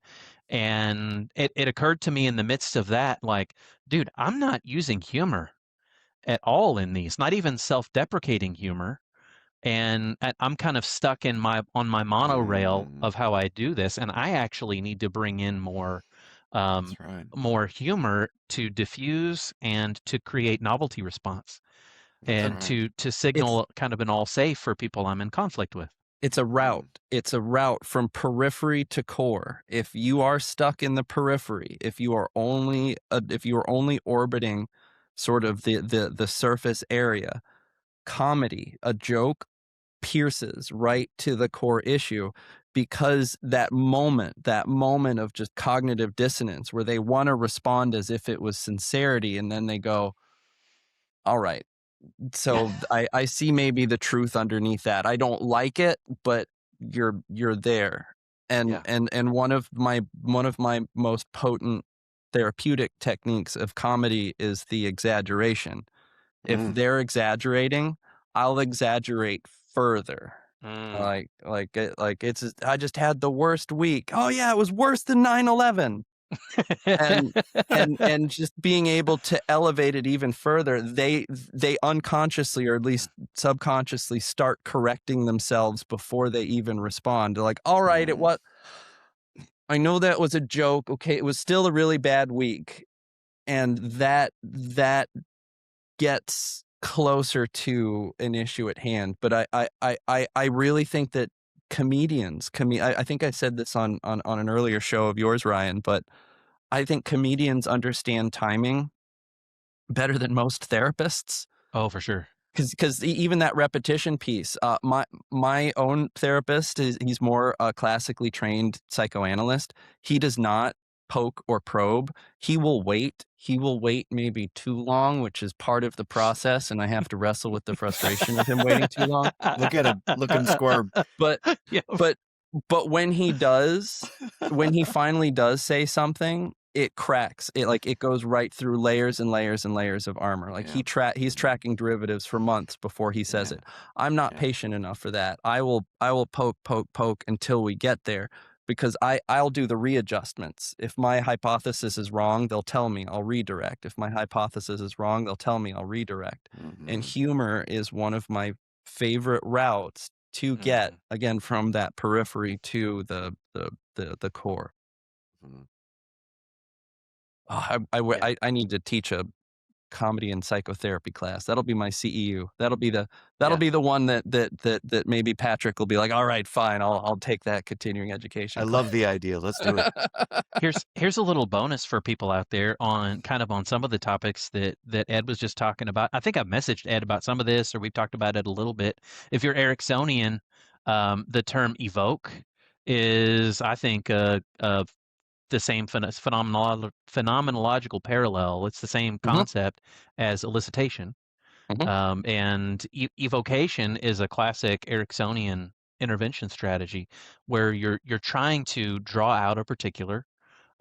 And it occurred to me in the midst of that, like, dude, I'm not using humor at all in these, not even self-deprecating humor. And I'm kind of stuck on my monorail Mm, of how I do this, and I actually need to bring in um, that's right. more humor to diffuse and to create novelty response, That's and right. to It's signal kind of an all safe for people I'm in conflict with. it's a route. Mm, It's a route from periphery to core. If you are stuck in the periphery, if you are only orbiting sort of the surface area, comedy, a joke pierces right to the core issue, because that moment of just cognitive dissonance where they want to respond as if it was sincerity, and then they go, all right, so I see maybe the truth underneath that. I don't like it, but you're there. And Yeah. and one of my most potent therapeutic techniques of comedy is the exaggeration. If mm, they're exaggerating, I'll exaggerate further. Mm. Like it's I just had the worst week. Oh yeah, it was worse than 9/11. And and just being able to elevate it even further, they unconsciously, or at least subconsciously, start correcting themselves before they even respond. They're like, "All right, mm, I know that was a joke. Okay, it was still a really bad week." And that gets closer to an issue at hand. But I really think that I think I said this on an earlier show of yours, Ryan, but I think comedians understand timing better than most therapists. Oh, for sure. Because even that repetition piece, my own therapist he's more a classically trained psychoanalyst. He does not poke or probe. He will wait. He will wait maybe too long, which is part of the process, and I have to wrestle with the frustration of him waiting too long. look at him. Look at him squirm. But Yeah. but but when he finally does say something, it cracks. It goes right through layers and layers and layers of armor. Like he's tracking derivatives for months before he says it. I'm not patient enough for that. I will poke until we get there, because I'll do the readjustments. If my hypothesis is wrong, they'll tell me, I'll redirect. If my hypothesis is wrong, they'll tell me, I'll redirect. And humor is one of my favorite routes to get, again, from that periphery to the core. Oh, I need to teach a comedy and psychotherapy class. That'll be my CEU. That'll be the one that maybe Patrick will be like, all right, fine, I'll take that continuing education I class. love the idea. Let's do it. Here's a little bonus for people out there on some of the topics that Ed was just talking about. I think I've messaged Ed about some of this, or we've talked about it a little bit. If you're Ericksonian, the term evoke is, I think, the same phenomenological parallel. It's the same concept as elicitation. And evocation is a classic Ericksonian intervention strategy where you're trying to draw out a particular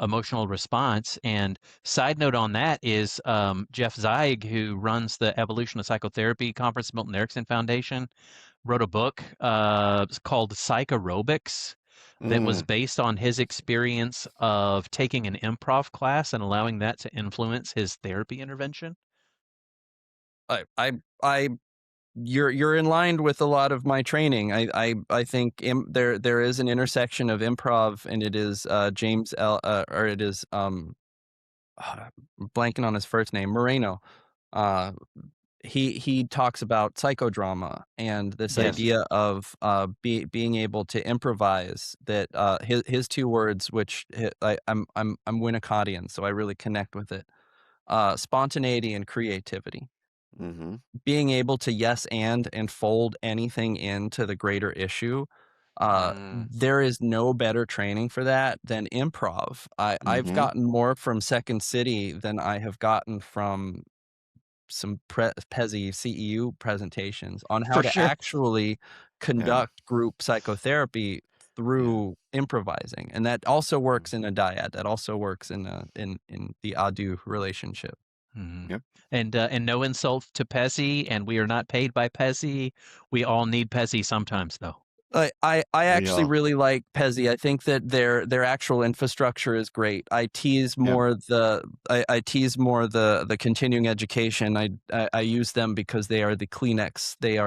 emotional response. And side note on that is Jeff Zeig, who runs the Evolution of Psychotherapy Conference, Milton Erickson Foundation, wrote a book called Psychaerobics that was based on his experience of taking an improv class and allowing that to influence his therapy intervention. You're in line with a lot of my training. I think there is an intersection of improv, and it is blanking on his first name, Moreno. He talks about psychodrama and this idea of being able to improvise. That his two words, which I'm Winnicottian, so I really connect with it. Spontaneity and creativity. Being able to yes and fold anything into the greater issue. There is no better training for that than improv. I've gotten more from Second City than I have gotten from some Pezzy CEU presentations on how to actually conduct group psychotherapy through improvising. And that also works in a dyad. That also works in the adu relationship. And no insult to Pezzy, and we are not paid by Pezzy. We all need Pezzy sometimes, though. I actually really like Pezzy. I think that their actual infrastructure is great. I tease more the continuing education. I use them because they are the Kleenex. They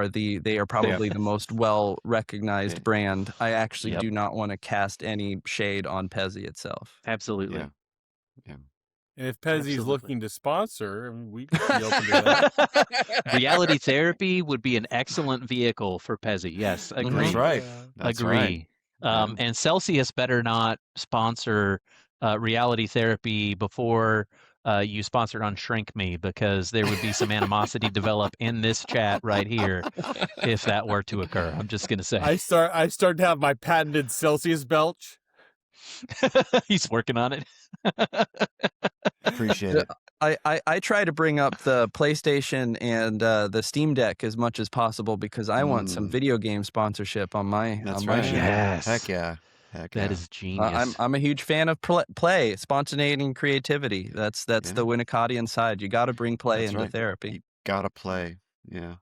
are probably the most well recognized brand. I actually do not want to cast any shade on Pezzy itself. Absolutely. And if Pezzy's looking to sponsor, I mean, we could be open to that. Reality therapy would be an excellent vehicle for Pezzy. Yes, agree. That's right. Agree. And Celsius better not sponsor reality therapy before you sponsored on Shrink Me, because there would be some animosity develop in this chat right here if that were to occur. I'm just gonna say. I start to have my patented Celsius belch. He's working on it. Appreciate it. I try to bring up the PlayStation and the Steam Deck as much as possible because I want some video game sponsorship on my That's on my right. channel. Yes. Heck yeah. That is genius. I'm a huge fan of play, spontaneity, and creativity. That's the Winnicottian side. You got to bring play into therapy. You gotta play. Yeah.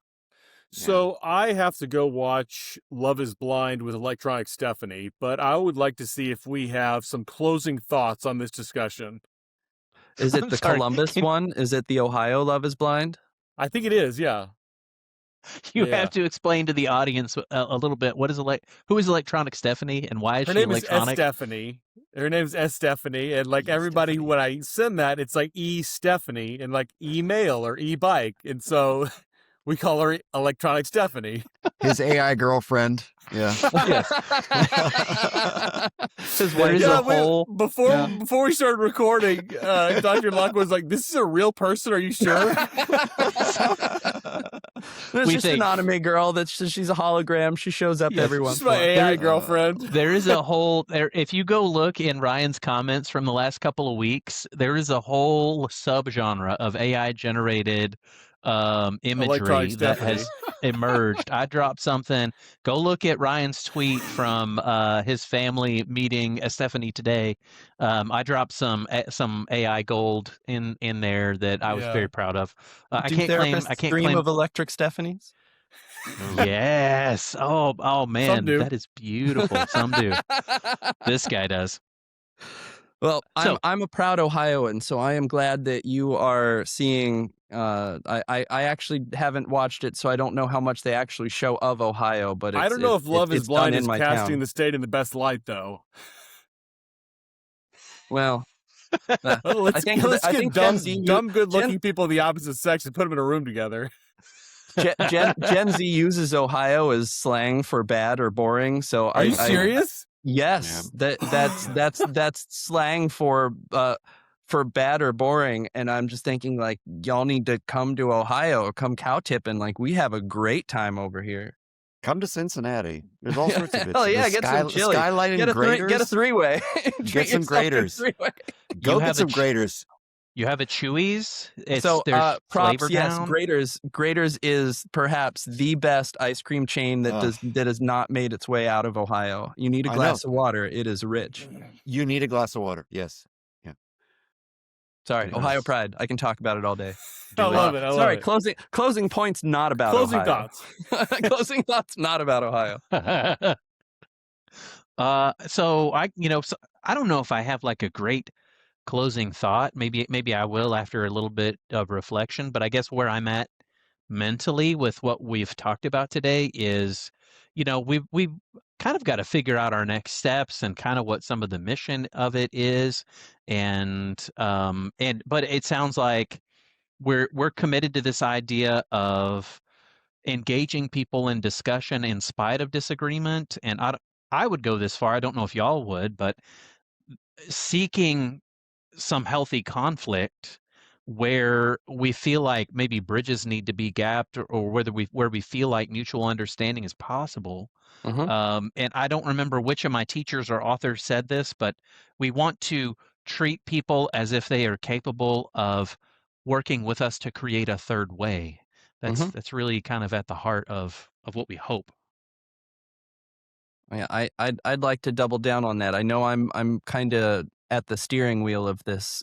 So I have to go watch Love is Blind with Electronic Stephanie, but I would like to see if we have some closing thoughts on this discussion. Is it the Columbus one? Is it the Ohio Love is Blind? I think it is, yeah. You have to explain to the audience a little bit. Who is Electronic Stephanie, and why is Her she name electronic? is Stephanie. Her name's S. Stephanie, and like everybody, Stephanie. when I send that, it's like E. Stephanie and like email or e-bike, and so we call her Electronic Stephanie. His AI girlfriend. Yeah. There is a whole before we started recording, Dr. Locke was like, "This is a real person. Are you sure?" There's just an anime girl she's a hologram. She shows up every once She's in a my while. AI girlfriend. There is a whole if you go look in Ryan's comments from the last couple of weeks, there is a whole subgenre of AI generated Electronic imagery that Stephanie. has emerged. I dropped something. Go look at Ryan's tweet from his family meeting Stephanie today. I dropped some AI gold in there that I was Yeah. very proud of. I Do can't claim. therapists dream of electric Stephanies? Yes. Oh Some man, do. that is beautiful. Some do. This guy does. Well, So I'm a proud Ohioan, so I am glad that you are seeing. I actually haven't watched it, so I don't know how much they actually show of Ohio. But I don't know if Love is it's done Blind in is my casting town. the state in the best light, though. Well, Well, I think let's get Gen Z dumb, Gen good-looking people of the opposite sex and put them in a room together. Gen Z uses Ohio as slang for bad or boring. So Are you serious? yes, that's slang for bad or boring. And I'm just thinking like y'all need to come to Ohio or come cow tipping. Like we have a great time over here. Come to Cincinnati. There's all sorts of bits. Hell yeah, The get some chili. Skylight and Get a graters. three-way. Get some graters. Go you get have some graters. You have a Chewy's. So There's props, Flavor yes. Town. Graters is perhaps the best ice cream chain that has not made its way out of Ohio. You need a glass of water. It is rich. You need a glass of water. Yes. Yeah. Sorry, It Ohio is. pride. I can talk about it all day. I love it. I love Sorry, it. closing points not about Closing Ohio. thoughts. Closing thoughts not about Ohio. So I don't know if I have like a great closing thought. Maybe I will after a little bit of reflection, but I guess where I'm at mentally with what we've talked about today is, we've kind of got to figure out our next steps and kind of what some of the mission of it is. But it sounds like we're committed to this idea of engaging people in discussion in spite of disagreement. And I would go this far. I don't know if y'all would, but seeking some healthy conflict where we feel like maybe bridges need to be gapped, or where we feel like mutual understanding is possible. And I don't remember which of my teachers or authors said this, but we want to treat people as if they are capable of working with us to create a third way. That's really kind of at the heart of what we hope. Yeah, I'd like to double down on that. I know I'm kind of at the steering wheel of this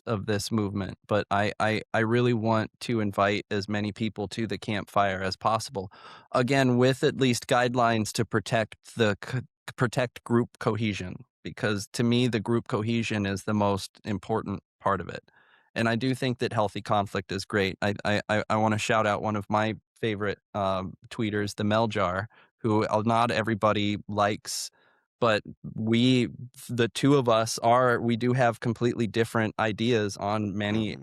movement, but I really want to invite as many people to the campfire as possible. Again, with at least guidelines to protect group cohesion, because to me the group cohesion is the most important part of it. And I do think that healthy conflict is great. I want to shout out one of my favorite tweeters, the Meljar, who not everybody likes, but the two of us we do have completely different ideas on many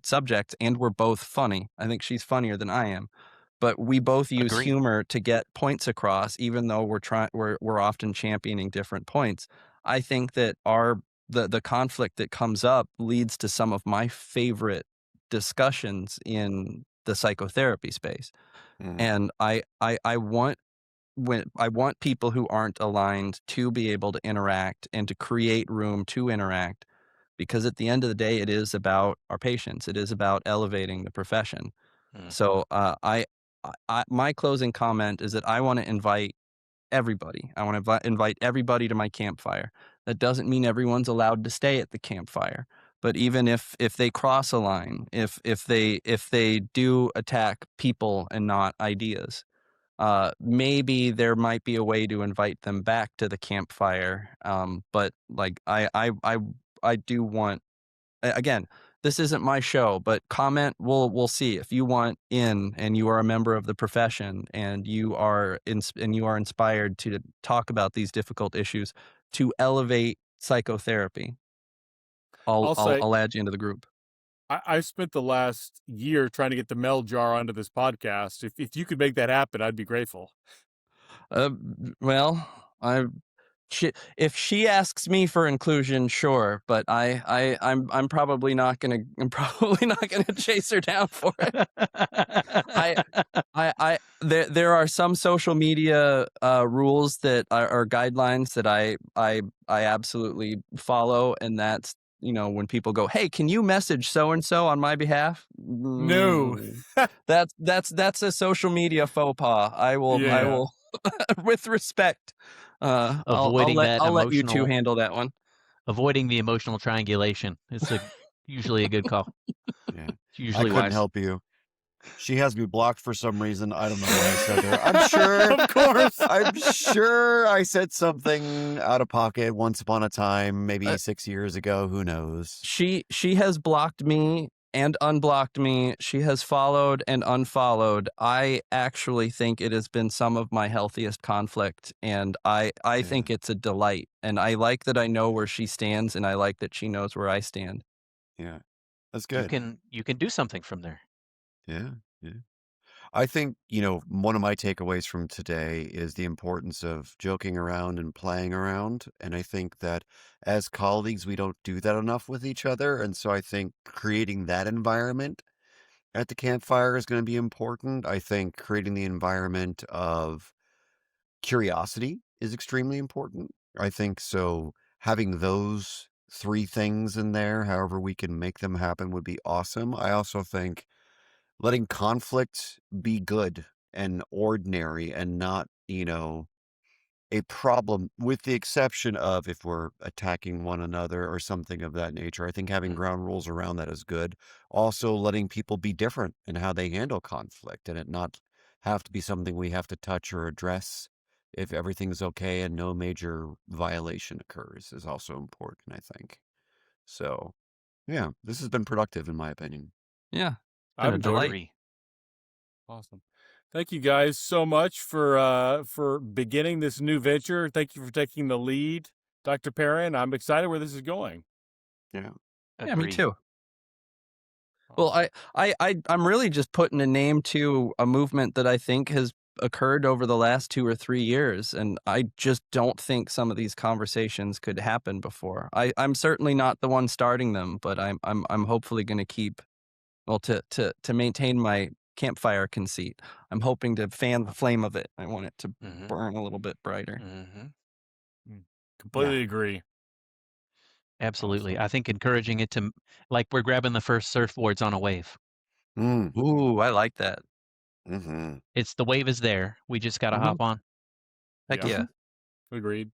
subjects, and we're both funny. I think she's funnier than I am, but we both use Agreed. humor to get points across, even though we're often championing different points. I think that the conflict that comes up leads to some of my favorite discussions in the psychotherapy space. And I want people who aren't aligned to be able to interact and to create room to interact, because at the end of the day, it is about our patients. It is about elevating the profession. So my closing comment is that I want to invite everybody. I want to invite everybody to my campfire. That doesn't mean everyone's allowed to stay at the campfire. But even if they cross a line, if they do attack people and not ideas, maybe there might be a way to invite them back to the campfire. But like I do want, again, this isn't my show, but comment. We'll see if you want in and you are a member of the profession and you are inspired to talk about these difficult issues, to elevate psychotherapy. I'll add you into the group. I spent the last year trying to get the Mel Jar onto this podcast. If you could make that happen, I'd be grateful. Well, if she asks me for inclusion, sure, but I'm probably not gonna chase her down for it. There are some social media rules that are guidelines that I absolutely follow, and that's when people go, "Hey, can you message so and so on my behalf?" No. That's a social media faux pas. I Yeah. will, with respect, Avoiding that I'll let you two emotional handle that one. avoiding the emotional triangulation. It's usually a good call. Yeah. It's I usually couldn't wise. help you. She has me blocked for some reason. I don't know what I said to her. I'm sure. Of course. I'm sure I said something out of pocket once upon a time, maybe Uh, 6 years ago. Who knows? she has blocked me and unblocked me. She has followed and unfollowed. I actually think it has been some of my healthiest conflict, and I Yeah. think it's a delight. And I like that I know where she stands, and I like that she knows where I stand. Yeah. That's You good. can do something from there. Yeah. Yeah. I think, one of my takeaways from today is the importance of joking around and playing around. And I think that as colleagues, we don't do that enough with each other. And so I think creating that environment at the campfire is going to be important. I think creating the environment of curiosity is extremely important. I think so. Having those three things in there, however we can make them happen, would be awesome. I also think letting conflict be good and ordinary and not, a problem, with the exception of if we're attacking one another or something of that nature. I think having Mm. ground rules around that is good. Also, letting people be different in how they handle conflict and it not have to be something we have to touch or address if everything's okay and no major violation occurs is also important, I think. So, yeah, this has been productive in my opinion. Yeah, been I've a enjoyed it. delight. Agree. Awesome. Thank you guys so much for beginning this new venture. Thank you for taking the lead, Dr. Perrin. I'm excited where this is going. Yeah. Yeah, me Agree. too. Well, Awesome. I'm really just putting a name to a movement that I think has occurred over the last 2 or 3 years, and I just don't think some of these conversations could happen before. I'm certainly not the one starting them, but I'm hopefully gonna keep well, to maintain my campfire conceit, I'm hoping to fan the flame of it. I want it to Mm-hmm. burn a little bit brighter. Mm-hmm. Completely agree. Absolutely. Awesome. I think encouraging it to like we're grabbing the first surfboards on a wave. Mm. Ooh, I like that. Mm-hmm. It's the wave is there. We just got to Mhm. hop on. Heck Yeah. yeah. Agreed.